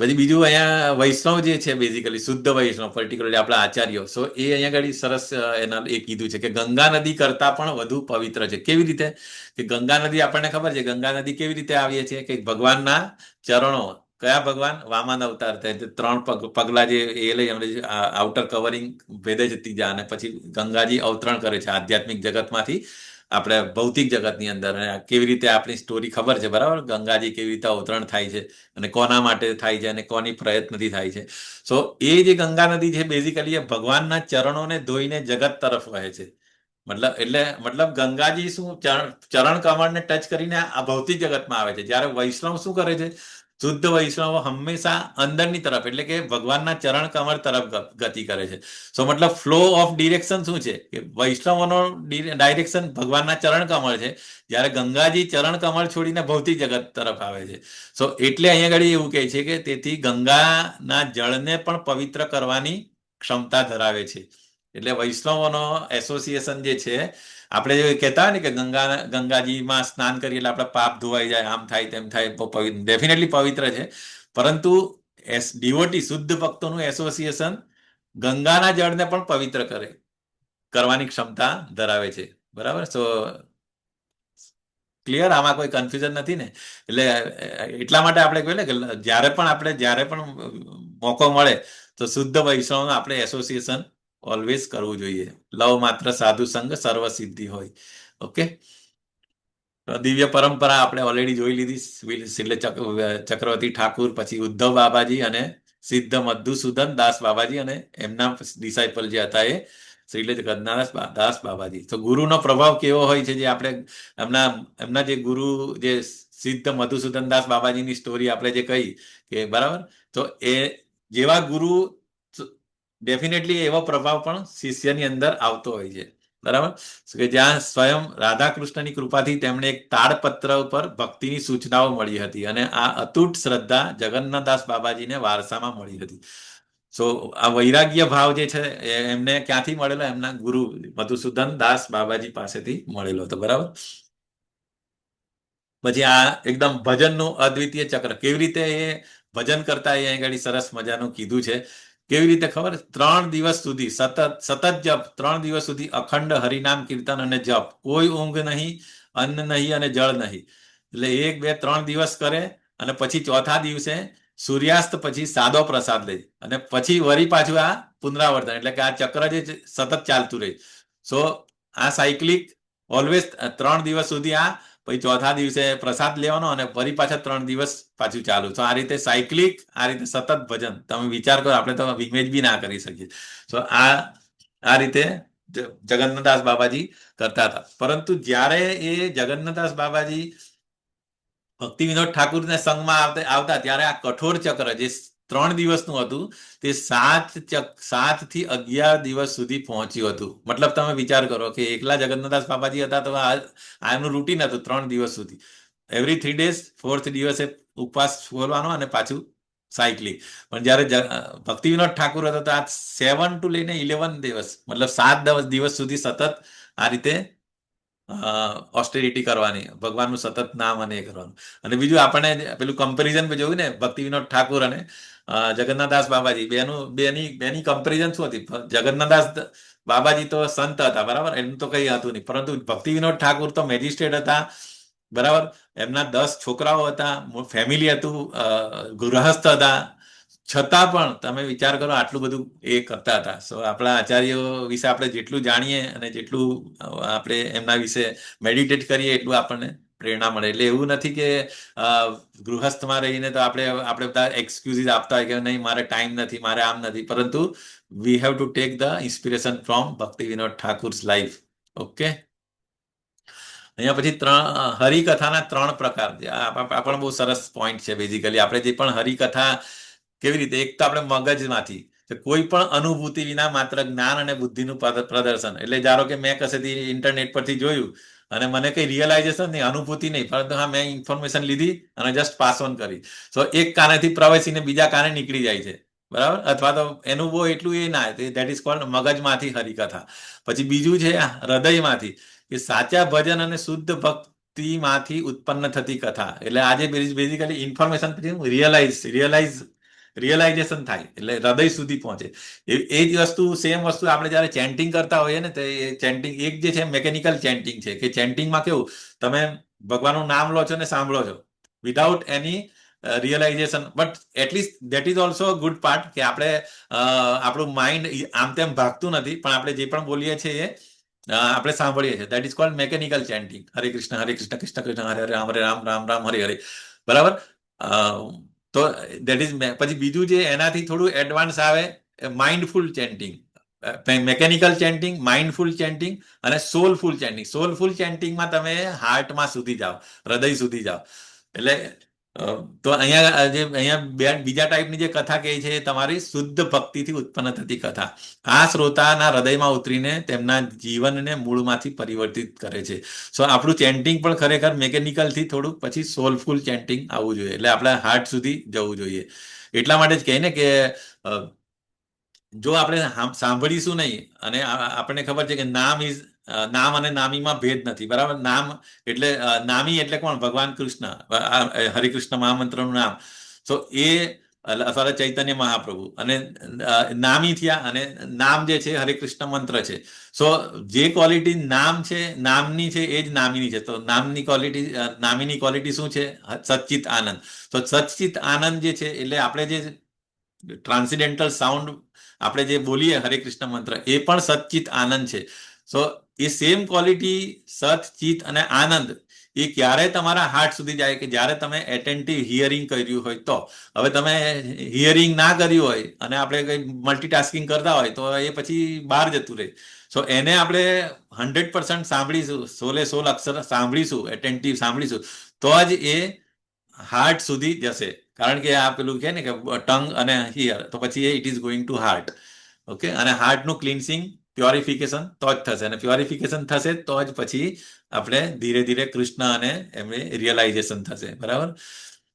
પછી બીજું અહીંયા વૈષ્ણવ જે છે, બેઝિકલી શુદ્ધ વૈષ્ણવ, પર્ટિક્યુલરલી આપણા આચાર્યો, સો એ અહીંયા આગળ સરસ એના એ કીધું છે કે ગંગા નદી કરતા પણ વધુ પવિત્ર છે. કેવી રીતે? કે ગંગા નદી આપણને ખબર છે, ગંગા નદી કેવી રીતે આવીએ છીએ કે ભગવાનના ચરણો, કયા ભગવાન? વામન અવતાર થાય, 3 પગલા જે એ લઈ આઉટર કવરિંગ ભેદે જતી જાય અને પછી ગંગાજી અવતરણ કરે છે આધ્યાત્મિક જગતમાંથી આપણે ભૌતિક જગતની અંદર. અને કેવી રીતે આપણી સ્ટોરી ખબર છે, બરાબર? ગંગાજી કેવી રીતે અવતરણ થાય છે અને કોના માટે થાય છે અને કોની પ્રયત્નથી થાય છે. સો એ જે ગંગા નદી છે બેઝિકલી એ ભગવાનના ચરણોને ધોઈને જગત તરફ વહે છે. મતલબ ગંગાજી શું ચરણ કમળને ટચ કરીને આ ભૌતિક જગતમાં આવે છે. જ્યારે વૈષ્ણવ શું કરે છે? શુદ્ધ વૈષ્ણવ હંમેશા અંદરની તરફ, એટલે કે ભગવાનના ચરણ કમળ તરફ ગતિ કરે છે. સો મતલબ ફ્લો ઓફ ડિરેક્શન શું છે? કે વૈષ્ણવનો ડાયરેક્શન ભગવાનના ચરણ કમળ છે, જ્યારે ગંગાજી ચરણ કમળ છોડીને ભૌતિક જગત તરફ આવે છે. સો એટલે અહીંયા આગળ એવું કહે છે કે તેથી ગંગાના જળને પણ પવિત્ર કરવાની ક્ષમતા ધરાવે છે. એટલે વૈષ્ણવોનો એસોસિએશન જે છે, આપણે કહેતા હોય ને કે ગંગાજીમાં સ્નાન કરીએ એટલે આપણે પાપ ધોવાઈ જાય, આમ થાય તેમ થાય, ડેફિનેટલી પવિત્ર છે. પરંતુ ડિવોટી શુદ્ધ ભક્તોનું એસોસિએશન ગંગાના જળને પણ પવિત્ર કરવાની ક્ષમતા ધરાવે છે. બરાબર. સો ક્લિયર? આમાં કોઈ કન્ફ્યુઝન નથી ને? એટલે એટલા માટે આપણે કહીએ ને કે જ્યારે પણ મોકો મળે તો શુદ્ધ વૈષ્ણવનું આપણે એસોસિએશન ઓલવેઝ કરવું જોઈએ. લવ માત્ર સાધુ સંગ સર્વ સિદ્ધિ હોય. ઓકે. દિવ્ય પરંપરા આપણે ઓલરેડી જોઈ લીધી. ચક્રવર્તી ઠાકુર, પછી ઉદ્ધવ બાબાજી અને સિદ્ધ મધુસૂદન દાસ બાબાજી અને એમના ડિસાઇપલ જે હતા એ શ્રીલ જગન્નાથ દાસ બાબાજી. તો ગુરુનો પ્રભાવ કેવો હોય છે, જે આપણે એમના જે ગુરુ જે સિદ્ધ મધુસૂદન દાસ બાબાજીની સ્ટોરી આપણે જે કહી કે બરાબર, તો એ જેવા ગુરુ ડેફિનેટલી એવો પ્રભાવ પણ શિષ્યની અંદર આવતો હોય છે. બરાબર. કે જ્યાં સ્વયં રાધા કૃષ્ણની કૃપાથી તેમણે એક તાડપત્ર ઉપર ભક્તિની સૂચનાઓ મળી હતી અને આ અતૂટ શ્રદ્ધા જગન્નાથદાસ બાબાજીને વારસામાં મળી હતી. સો આ વૈરાગ્ય ભાવ જે છે એમને ક્યાંથી મળેલો? એમના ગુરુ મધુસૂદન દાસ બાબાજી પાસેથી મળેલો હતો. બરાબર. પછી આ એકદમ ભજનનું અદ્વિતીય ચક્ર, કેવી રીતે એ ભજન કરતા એ આગળ સરસ મજાનું કીધું છે. કેવી રીતે ખબર? 3 દિવસ સુધી સતત જપ, 3 દિવસ સુધી અખંડ હરિનામ કીર્તન અને જપ, કોઈ ઊંઘ નહીં, અન્ન નહીં અને જળ નહીં. એટલે 1, 2, 3 દિવસ કરે અને પછી ચોથા દિવસે સૂર્યાસ્ત પછી સાદો પ્રસાદ લે અને પછી વળી પાછું આ પુનરાવર્તન, એટલે કે આ ચક્ર જે સતત ચાલતું રહે. સો આ સાયકલિક ઓલવેઝ 3 દિવસ સુધી આ, પછી ચોથા દિવસે પ્રસાદ લેવાનો અને ફરી પાછા 3 દિવસ પાછું ચાલુ. તો આ રીતે સાયકલિક, આ રીતે સતત ભજન. તમે વિચાર કરો, આપણે તો ઇમેજ બી ના કરી શકીએ. તો આ રીતે જગન્નાથદાસ બાબાજી કરતા હતા. પરંતુ જ્યારે એ જગન્નાથદાસ બાબાજી ભક્તિ વિનોદ ઠાકુરના સંઘમાં આવતા ત્યારે આ કઠોર ચક્ર જે 3 દિવસનું હતું તે 7 થી 11 દિવસ સુધી પહોંચ્યું હતું. મતલબ તમે વિચાર કરો કે એકલા જગન્નાથદાસ બાબાજી હતા તો આ એમનું રૂટીન હતું 3 દિવસ સુધી. એવરી 3 days, 4th દિવસે ઉપવાસ ખોલવાનો અને પાછું સાયકલિંગ. પણ જ્યારે ભક્તિ વિનોદ ઠાકુર હતો તો આ 7 to લઈને 11 દિવસ, મતલબ 7 દિવસ સુધી સતત આ રીતે ઓસ્ટેરિટી કરવાની, ભગવાનનું સતત નામ અને એ કરવાનું. અને બીજું આપણે પેલું કમ્પેરિઝન જોયું ને, ભક્તિ વિનોદ ઠાકુર અને જગન્નાથદાસ બાબાજી બેની કમ્પેરિઝન શું હતી? જગન્નાથદાસ બાબાજી તો સંત હતા, બરાબર, એનું તો કઈ હતું નહીં. પરંતુ ભક્તિ વિનોદ ઠાકુર તો મેજિસ્ટ્રેટ હતા, બરાબર. એમના 10 છોકરાઓ હતા, ફેમિલી હતું, ગૃહસ્થ હતા. છતાં પણ તમે વિચાર કરો આટલું બધું એ કરતા હતા. સો આપણા આચાર્યો વિશે આપણે જેટલું જાણીએ અને જેટલું આપણે એમના વિશે મેડિટેટ કરીએ એટલું આપણને પ્રેરણા મળે. એટલે એવું નથી કે ગૃહસ્થમાં રહીને તો આપણે બધા એક્સક્યુઝીસ આપતા હોય કે નહીં, મારે ટાઈમ નથી, મારે આમ નથી. પરંતુ we have to take the inspiration from ભક્તિ વિનોદ ઠાકુર્સ લાઈફ. ઓકે. અહીંયા પછી હરિકથાના 3 પ્રકાર છે. આ પણ બહુ સરસ પોઈન્ટ છે. બેઝિકલી આપણે જે પણ હરિકથા કેવી રીતે, એક તો આપણે મગજમાંથી, તો કોઈ પણ અનુભૂતિ વિના માત્ર જ્ઞાન અને બુદ્ધિનું પ્રદર્શન. એટલે ધારો કે મેં કશેથી ઇન્ટરનેટ પરથી જોયું અને મને કઈ રિયલાઇઝેશન નહીં, અનુભૂતિ નહીં, પરંતુ હા મેં ઇન્ફોર્મેશન લીધી અને જસ્ટ પાસ ઓન કરી. તો એક કાનેથી પ્રવેશીને બીજા કાને નીકળી જાય છે, બરાબર. અથવા તો એનું બહુ એટલું એ ના, દેટ ઇઝ કોલ્ડ મગજમાંથી હરિકથા. પછી બીજું છે હૃદયમાંથી, કે સાચા ભજન અને શુદ્ધ ભક્તિમાંથી ઉત્પન્ન થતી કથા. એટલે આજે બેઝિકલી ઇન્ફોર્મેશન પછી રિયલાઇઝેશન થાય, એટલે હૃદય સુધી પહોંચે. એ જ વસ્તુ, સેમ વસ્તુ આપણે જ્યારે ચેન્ટિંગ કરતા હોઈએ ને, તો એ ચેન્ટિંગ એક જે છે મેકેનિકલ ચેન્ટિંગ છે, કે ચેન્ટિંગમાં કેવું, તમે ભગવાનનું નામ લો છો ને સાંભળો છો without any realisation. But at least that is also good part, કે આપણે આપણું માઇન્ડ આમ તેમ ભાગતું નથી, પણ આપણે જે પણ બોલીએ છીએ એ આપણે સાંભળીએ છીએ. That is called mechanical chanting. હરે કૃષ્ણ કૃષ્ણ કૃષ્ણ હરે હરે, હરે રામ રામ રામ હરે હરે, બરાબર. તો દેટ ઇઝ. પછી બીજું જે એનાથી થોડું એડવાન્સ આવે, mindful chanting. Mechanical chanting, mindful chanting અને સોલફુલ ચેન્ટિંગ. સોલફુલ ચેન્ટિંગમાં તમે હાર્ટમાં સુધી જાઓ, હૃદય સુધી જાઓ. એટલે તો અહીંયા બીજા ટાઈપની જે કથા કહે છે એ તમારી શુદ્ધ ભક્તિથી ઉત્પન્ન થતી કથા. આ શ્રોતાના હૃદયમાં ઉતરીને તેમના જીવનને મૂળમાંથી પરિવર્તિત કરે છે. સો આપણું ચેન્ટિંગ પણ ખરેખર મેકેનિકલથી થોડુંક પછી સોલફુલ ચેન્ટિંગ આવવું જોઈએ, એટલે આપણે હાર્ટ સુધી જવું જોઈએ. એટલા માટે જ કહે ને કે જો આપણે સાંભળીશું નહીં, અને આપણને ખબર છે કે નામ અને નામીમાં ભેદ નથી, બરાબર. નામ એટલે નામી એટલે કોણ? ભગવાન કૃષ્ણ, હરિકૃષ્ણ મહામંત્રનું નામ. તો એ અથવા ચૈતન્ય મહાપ્રભુ, અને નામી થયા, અને નામ જે છે હરિકૃષ્ણ મંત્ર છે. સો જે ક્વોલિટી નામ છે, નામની છે, એ જ નામીની છે. તો નામીની ક્વોલિટી શું છે? સચ્ચિત આનંદ. તો સચ્ચિત આનંદ જે છે, એટલે આપણે જે ટ્રાન્સિડેન્ટલ સાઉન્ડ આપણે જે બોલીએ હરે કૃષ્ણ મંત્ર, એ પણ સચ્ચિત આનંદ છે. સો એ સેમ ક્વોલિટી સત, ચિત અને આનંદ એ ક્યારે તમારા હાર્ટ સુધી જાય, કે જ્યારે તમે એટેન્ટિવ હિયરિંગ કર્યું હોય તો. હવે તમે હિયરિંગ ના કર્યું હોય અને આપણે કંઈ મલ્ટીટાસ્કિંગ કરતા હોય તો એ પછી બહાર જતું રહે. સો એને આપણે 100% સાંભળીશું, 100 અક્ષર સાંભળીશું, એટેન્ટિવ સાંભળીશું, તો જ એ હાર્ટ સુધી જશે. કારણ કે આ પેલું કહે ને કે ટંગ અને હિયર, તો પછી it is going to heart. Okay. અને હાર્ટનું ક્લિન્સિંગ, પ્યોરિફિકેશન તો જ થશે, અને પ્યોરિફિકેશન થશે તો જ પછી આપણે ધીરે ધીરે કૃષ્ણ અને એમને રિયલાઇઝેશન થશે, બરાબર.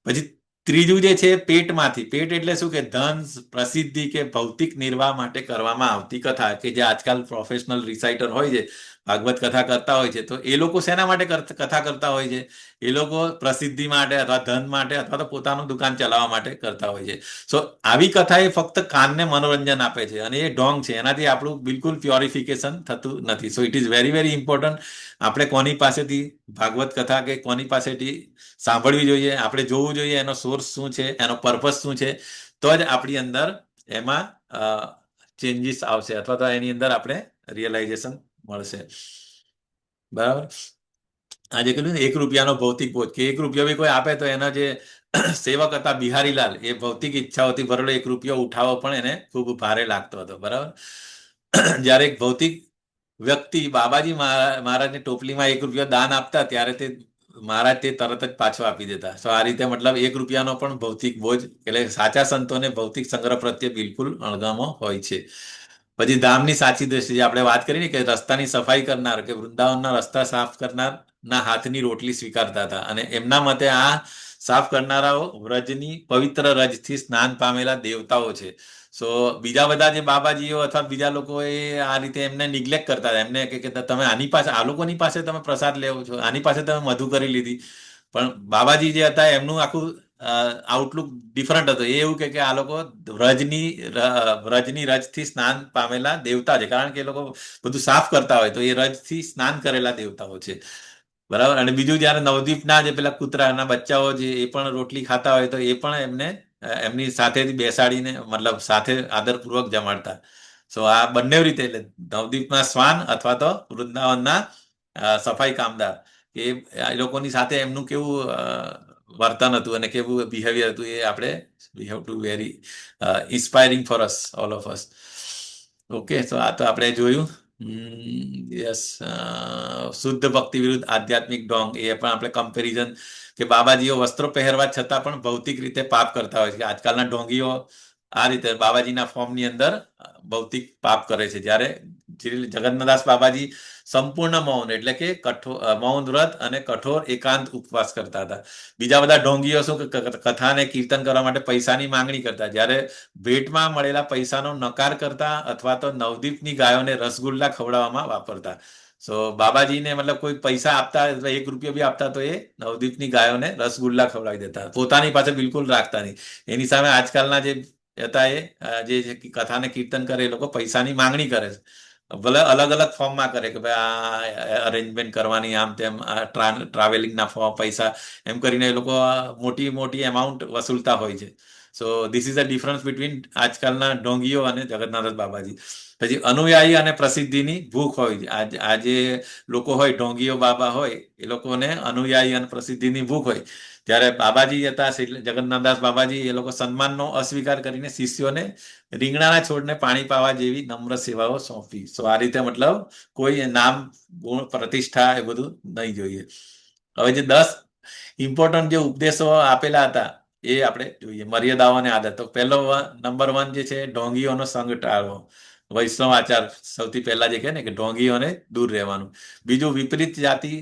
પછી ત્રીજું જે છે પેટમાંથી. પેટ એટલે શું? કે ધન, પ્રસિદ્ધિ કે ભૌતિક નિર્વાહ માટે કરવામાં આવતી કથા. કે જે આજકાલ પ્રોફેશનલ રિસાઇટર હોય છે, ભાગવત કથા કરતા હોય છે, તો એ લોકો શેના માટે કથા કરતા હોય છે? એ લોકો પ્રસિદ્ધિ માટે અથવા ધન માટે અથવા તો પોતાનું દુકાન ચલાવવા માટે કરતા હોય છે. સો આવી કથા એ ફક્ત કાનને મનોરંજન આપે છે, અને એ ઢોંગ છે. એનાથી આપણું બિલકુલ પ્યોરિફિકેશન થતું નથી. So it is very very important. આપણે કોની પાસેથી ભાગવત કથા કે કોની પાસેથી સાંભળવી જોઈએ, આપણે જોવું જોઈએ એનો સોર્સ શું છે, એનો પર્પસ શું છે, તો જ આપણી અંદર એમાં ચેન્જીસ આવશે, અથવા તો એની અંદર આપણે રિયલાઇઝેશન મળશે, બરાબર. આજે કહ્યું ને 1 રૂપિયાનો ભૌતિક બોજ, કે 1 રૂપિયો બી કોઈ આપે તો એના જે સેવક હતા બિહારીલાલ, એ ભૌતિક ઈચ્છાઓથી ભરેલો 1 રૂપિયો ઉઠાવવો પણ એને ખૂબ ભારે લાગતો હતો, બરાબર. જ્યારે એક ભૌતિક વ્યક્તિ બાબાજી મહારાજની ટોપલીમાં 1 રૂપિયો દાન આપતા, ત્યારે તે મહારાજ તે તરત જ પાછો આપી દેતા. તો આ રીતે મતલબ 1 રૂપિયાનો પણ ભૌતિક બોજ, એટલે સાચા સંતોને ભૌતિક સંગ્રહ પ્રત્યે બિલકુલ અણગમો હોય છે. પછી ધામની સાચી દ્રષ્ટિ, આપણે વાત કરી ને કે રસ્તાની સફાઈ કરનાર, કે વૃંદાવનના રસ્તા સાફ કરનાર ના હાથની રોટલી સ્વીકારતા હતા, અને એમના મતે આ સાફ કરનારાઓ વ્રજની પવિત્ર રજથી સ્નાન પામેલા દેવતાઓ છે. સો બીજા બધા જે બાબાજીઓ અથવા બીજા લોકો એ આ રીતે એમને નિગ્લેક્ટ કરતા હતા. એમને કે તમે આની પાસે, આ લોકોની પાસે તમે પ્રસાદ લેવો છો, આની પાસે તમે મધુ કરી લીધી. પણ બાબાજી જે હતા એમનું આખું આઉટલુક ડિફરન્ટ હતું. એ એવું કે આ લોકો વ્રજની રજથી સ્નાન પામેલા દેવતા છે, કારણ કે એ લોકો બધું સાફ કરતા હોય તો એ રજથી સ્નાન કરેલા દેવતાઓ છે, બરાબર. અને બીજું જ્યારે નવદીપના જે પેલા કૂતરાના બચ્ચાઓ છે એ પણ રોટલી ખાતા હોય તો એ પણ એમને એમની સાથે બેસાડીને મતલબ સાથે આદરપૂર્વક જમાડતા. સો આ બંને રીતે, એટલે નવદીપના શ્વાન અથવા તો વૃંદાવનના સફાઈ કામદાર, એ લોકોની સાથે એમનું કેવું વર્તન હતું અને કેવું બિહેવિયર હતું, એ આપણે we have to very inspiring for us, all of us. Okay. તો આ તો આપણે જોયું. યસ. શુદ્ધ ભક્તિ વિરુદ્ધ આધ્યાત્મિક ઢોંગ, એ પણ આપણે કમ્પેરિઝન, કે બાબાજીઓ વસ્ત્રો પહેરવા છતાં પણ ભૌતિક રીતે પાપ કરતા હોય છે. આજકાલના ઢોંગીઓ આ રીતે બાબાજીના ફોર્મની અંદર ભૌતિક પાપ કરે છે. જ્યારે જગન્નાથદાસ બાબાજી સંપૂર્ણ મૌન એટલે કે મૌન વ્રત અને કઠોર એકાંત ઉપવાસ કરતા હતા. બીજા બધા ઢોંગીઓ શું કથા અને કીર્તન કરવા માટે પૈસાની માંગણી કરતા, જ્યારે ભેટમાં મળેલા પૈસાનો નકાર કરતા અથવા તો નવદીપની ગાયોને રસગુલ્લા ખવડાવવામાં વાપરતા. સો બાબાજીને મતલબ કોઈ પૈસા આપતા અથવા 1 રૂપિયો બી આપતા તો એ નવદીપની ગાયોને રસગુલ્લા ખવડાવી દેતા. પોતાની પાસે બિલકુલ રાખતા નહીં. એની સામે આજકાલના જે હતા જે કથાને કીર્તન કરે એ લોકો પૈસાની માંગણી કરે છે. ભલે અલગ અલગ ફોર્મમાં કરે કે ભાઈ આ અરેન્જમેન્ટ કરવાની, આમ તેમ ટ્રાવેલિંગના ફોર્મ પૈસા એમ કરીને એ લોકો મોટી મોટી એમાઉન્ટ વસૂલતા હોય છે. So this is a difference between આજકાલના ઢોંગીઓ અને જગન્નાથ બાબાજી. પછી અનુયાયી અને પ્રસિદ્ધિની ભૂખ હોય. આજે લોકો હોય ઢોંગીઓ બાબા હોય એ લોકોને અનુયાયી અને પ્રસિદ્ધિની ભૂખ હોય. જ્યારે બાબાજી હતા જગન્નાથદાસ બાબાજી એ લોકો સન્માનનો અસ્વીકાર કરીને શિષ્યોને રીંગણાના છોડને પાણી પાવા જેવી નમ્ર સેવાઓ સોંપી. સો આ રીતે મતલબ કોઈ નામ ગુણ પ્રતિષ્ઠા એ બધું નહીં જોઈએ. હવે જે 10 ઇમ્પોર્ટન્ટ જે ઉપદેશો આપેલા હતા એ આપણે જોઈએ. મર્યાદાઓ અને આદત. તો પહેલો નંબર 1 જે છે ઢોંગીઓનો સંગ ટાળવો. વૈષ્ણવ આચાર સૌથી પહેલા જે કહે ને કે ઢોંગીઓને દૂર રહેવાનું. બીજું વિપરીત જાતિ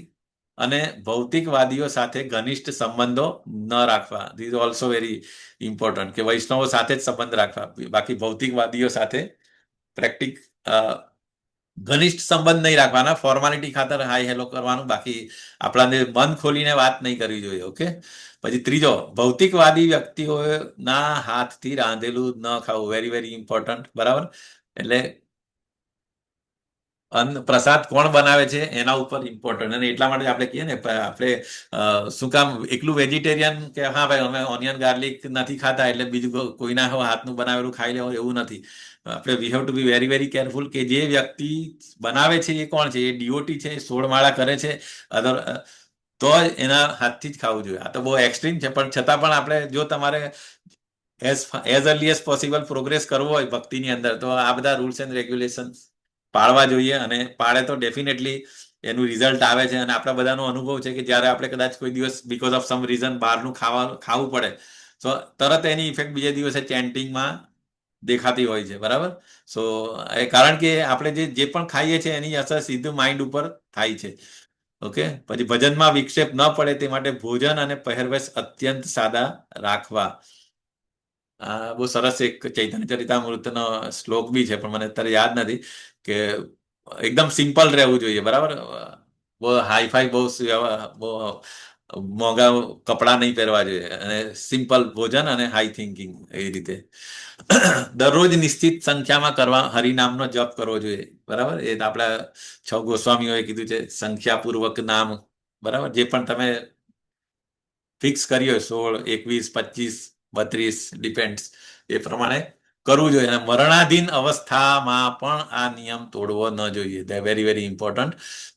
અને ભૌતિકવાદીઓ સાથે ઘનિષ્ઠ સંબંધો ન રાખવા. This is also very important કે વૈષ્ણવો સાથે જ સંબંધ રાખવા. બાકી ભૌતિકવાદીઓ સાથે ઘનિષ્ઠ સંબંધ નહીં રાખવાના. ફોર્માલિટી ખાતર હાય હેલો કરવાનું, બાકી આપણાને મન ખોલીને વાત નહીં કરવી જોઈએ. ઓકે. પછી ત્રીજો, ભૌતિકવાદી વ્યક્તિઓના હાથથી રાંધેલું ન ખાવું. Very very important. બરાબર. એટલે પ્રસાદ કોણ બનાવે છે એના ઉપર ઇમ્પોર્ટન્ટ. અને એટલા માટે આપણે કહીએ ને આપણે શું કામ એકલું વેજીટેરિયન કે હા ભાઈ અમે ઓનિયન ગાર્લિક નથી ખાતા એટલે બીજું કોઈના હાથનું બનાવેલું ખાઈ લેવું એવું નથી. આપણે we have to be very very careful કે જે વ્યક્તિ બનાવે છે એ કોણ છે, એ ડીઓટી છે, 16 માળા કરે છે, તો જ એના હાથથી જ ખાવું જોઈએ. આ તો બહુ એક્સ્ટ્રીમ છે, પણ છતાં પણ આપણે જો તમારે as early as possible progress કરવો હોય ભક્તિની અંદર તો આ બધા રૂલ્સ એન્ડ રેગ્યુલેશન પાળવા જોઈએ. અને પાળે તો ડેફિનેટલી એનું રિઝલ્ટ આવે છે. અને આપણા બધાનો અનુભવ છે કે જ્યારે આપણે કદાચ કોઈ દિવસ બીકોઝ ઓફ સમ રીઝન બહારનું ખાવું પડે તો તરત એની ઇફેક્ટ બીજે દિવસે ચેન્ટિંગમાં દેખાતી હોય છે. બરાબર. સો કારણ કે આપણે જે પણ ખાઈએ છીએ એની અસર સીધું માઇન્ડ ઉપર થાય છે. ઓકે. પછી ભજનમાં વિક્ષેપ ન પડે તે માટે ભોજન અને પહેરવેશ અત્યંત સાદા રાખવા. બહુ સરસ એક ચૈતન્ય ચરિતામૃતનો શ્લોક બી છે, પણ મને અત્યારે યાદ નથી. કે એકદમ સિમ્પલ રહેવું જોઈએ. બરાબર. બહુ હાઈફાઈ બહુ મોંઘા કપડાં નહીં પહેરવા જોઈએ. અને સિમ્પલ ભોજન અને હાઈ થિંકિંગ એ રીતે. દરરોજ નિશ્ચિત સંખ્યામાં કરવા હરિનામનો જપ કરવો જોઈએ. બરાબર. એ આપણા 6 ગોસ્વામીઓએ કીધું છે સંખ્યાપૂર્વક નામ. બરાબર. જે પણ તમે ફિક્સ કર્યો 16, 21, 25, 32 ડિપેન્ડ્સ એ પ્રમાણે કરવું જોઈએ. અને મરણાધીન અવસ્થામાં પણ આ નિયમ તોડવો ન જોઈએ. દે વેરી વેરી ઇમ્પોર્ટન્ટ.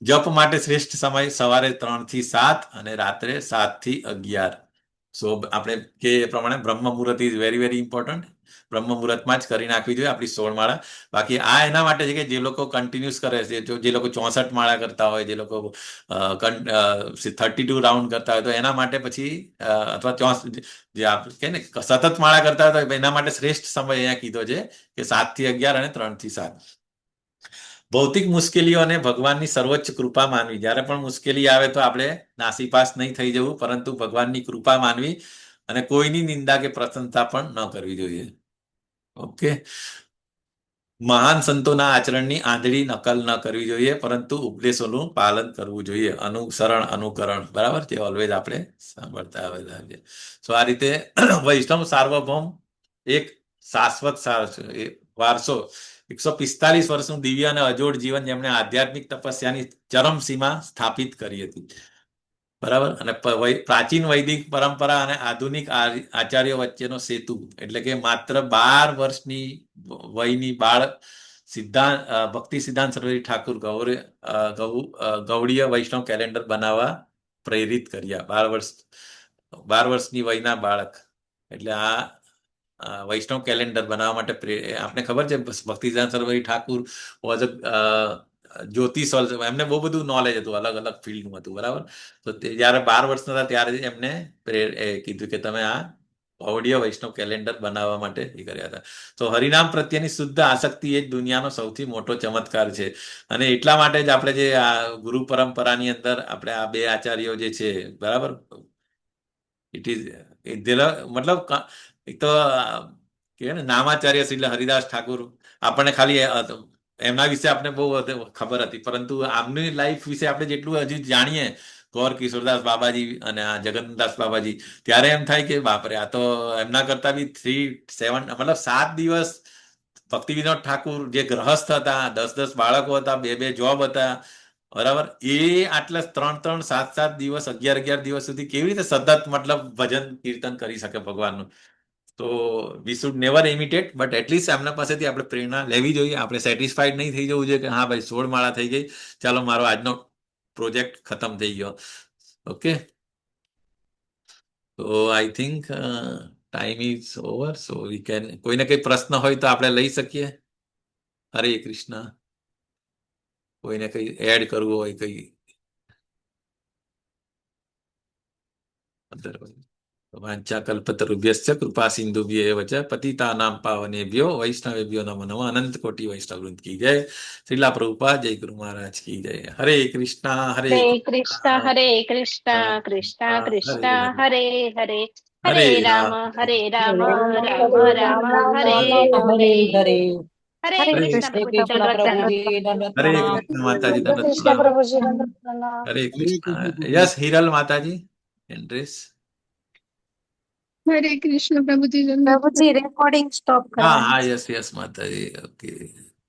જપ માટે શ્રેષ્ઠ સમય સવારે 3 થી 7 અને રાત્રે 7 થી 11. સો આપણે કે એ પ્રમાણે બ્રહ્મ મુહૂર્ત ઇઝ વેરી વેરી ઇમ્પોર્ટન્ટ. બ્રહ્મ મુહૂર્તમાં જ કરી નાખવી જોઈએ આપણી 16 માળા. બાકી આ એના માટે છે કે જે લોકો કન્ટિન્યુઅસ કરે છે, જે લોકો 64 માળા કરતા હોય, જે લોકો 32 રાઉન્ડ કરતા હોય, તો એના માટે પછી અથવા જે આપણે કહે ને સતત માળા કરતા હોય તો એના માટે શ્રેષ્ઠ સમય અહીંયા કીધો છે કે 7 થી 11 અને 3 થી 7. ભૌતિક મુશ્કેલીઓ અને ભગવાનની સર્વોચ્ચ કૃપા માનવી. જ્યારે પણ મુશ્કેલી આવે તો આપણે નાસીપાસ નહીં થઈ જવું, પરંતુ ભગવાનની કૃપા માનવી અને કોઈની નિંદા કે પ્રશંસા પણ ન કરવી જોઈએ. ઓકે. મહાન સંતોના આચરણની આંધળી નકલ ન કરવી જોઈએ, પરંતુ ઉપદેશોનું પાલન કરવું જોઈએ. અનુકરણ. બરાબર. જે ઓલવેઝ આપણે સાંભળતા આવેલા છે. સો આ રીતે વૈષ્ણવ સાર્વભૌમ એક શાશ્વત વારસો 145 વર્ષનું દિવ્ય અને અજોડ જીવન જેમણે આધ્યાત્મિક તપસ્યાની ચરમસીમા સ્થાપિત કરી હતી. બરાબર. અને પ્રાચીન વૈદિક પરંપરા અને આધુનિક આચાર્યો વચ્ચેનો સેતુ. એટલે કે માત્ર 12 વર્ષની વયની બાળ ભક્તિ સિદ્ધાંત સરસ્વતી ઠાકુર ગૌડીય વૈષ્ણવ કેલેન્ડર બનાવવા પ્રેરિત કર્યા. 12 વર્ષની વયના બાળક. એટલે આ વૈષ્ણવ કેલેન્ડર બનાવવા માટે આપણે ખબર છે ભક્તિ સિદ્ધાંત સરસ્વતી ઠાકુર વોઝ જ્યોતિષ. એમને બહુ બધું નોલેજ હતું, અલગ અલગ ફિલ્ડનું હતું. બરાબર. તો જ્યારે 12 વર્ષના હતા ત્યારે એમને કીધું કે તમે આ ઓડિયો વૈષ્ણવ કેલેન્ડર બનાવવા માટે એ કર્યા હતા. તો હરિનામ પ્રત્યેની શુદ્ધ આસક્તિ એ જ દુનિયાનો સૌથી મોટો ચમત્કાર છે. અને એટલા માટે જ આપણે જે આ ગુરુ પરંપરાની અંદર આપણે આ બે આચાર્યો જે છે, બરાબર, ઇટ ઇઝ મતલબ એક તો કહેવાય ને નામાચાર્ય શ્રી એટલે હરિદાસ ઠાકુર, આપણને ખાલી એમના વિશે આપણે બહુ ખબર હતી, પરંતુ આમની લાઈફ વિશે આપણે જેટલું હજી જાણીએ, ગોર કિશોરદાસ બાબાજી અને આ જગન્નાથ બાબાજી, ત્યારે એમ થાય કે બાપરે, આ તો એમના કરતા બી 7 દિવસ ભક્તિ વિનોદ ઠાકુર જે ગ્રહસ્થ હતા, 10 બાળકો હતા, 2 જોબ હતા, બરાબર, એ આટલા 3 7 દિવસ 11 દિવસ સુધી કેવી રીતે સતત મતલબ ભજન કીર્તન કરી શકે ભગવાનનું. તો we should never imitate, but at least એમના પાસેથી આપણે પ્રેરણા લેવી જોઈએ. આપણે સેટિસ્ફાઈડ નહીં થઈ જવું જોઈએ કે હા ભાઈ 16 માળા થઈ ગઈ, ચાલો મારો આજનો પ્રોજેક્ટ ખતમ થઈ ગયો. ઓકે, તો I think time is over, so we can, કોઈને કઈ પ્રશ્ન હોય તો આપણે લઈ શકીએ. હરે કૃષ્ણ. કોઈને કઈ એડ કરવું હોય કઈ વાંચાકલ્પતરુભ્યશ્ચ કૃપા સિંધુભ્યેવ ચ પતિતાનાં પાવનેભ્યો વૈષ્ણવેભ્યો નમો નમઃ. અનંત કોટી વૈષ્ણવ વૃંદ કી જય. શ્રીલા પ્રભુપાદ, જય ગુરુ મહારાજ કી જય. હરે કૃષ્ણ હરે હરે કૃષ્ણ હરે કૃષ્ણ કૃષ્ણ કૃષ્ણ હરે હરે, હરે રામ રામ રામ હરે હરે. હરે હરે કૃષ્ણ કૃષ્ણ. પ્રભુજી, દંડવત હરે પ્રણામ. કૃષ્ણ માતાજી, દંડવત કૃષ્ણ પ્રણામ. પ્રભુજી, દંડવત પ્રણામ. હરે કૃષ્ણ. યસ હિરલ માતાજી, એડ્રેસ. હરે કૃષ્ણ પ્રભુજી, દંડવત પ્રભુજી રેકોર્ડિંગ સ્ટોપ હા કરવાનું હા, છે. યસ યસ માતાજી. ઓકે.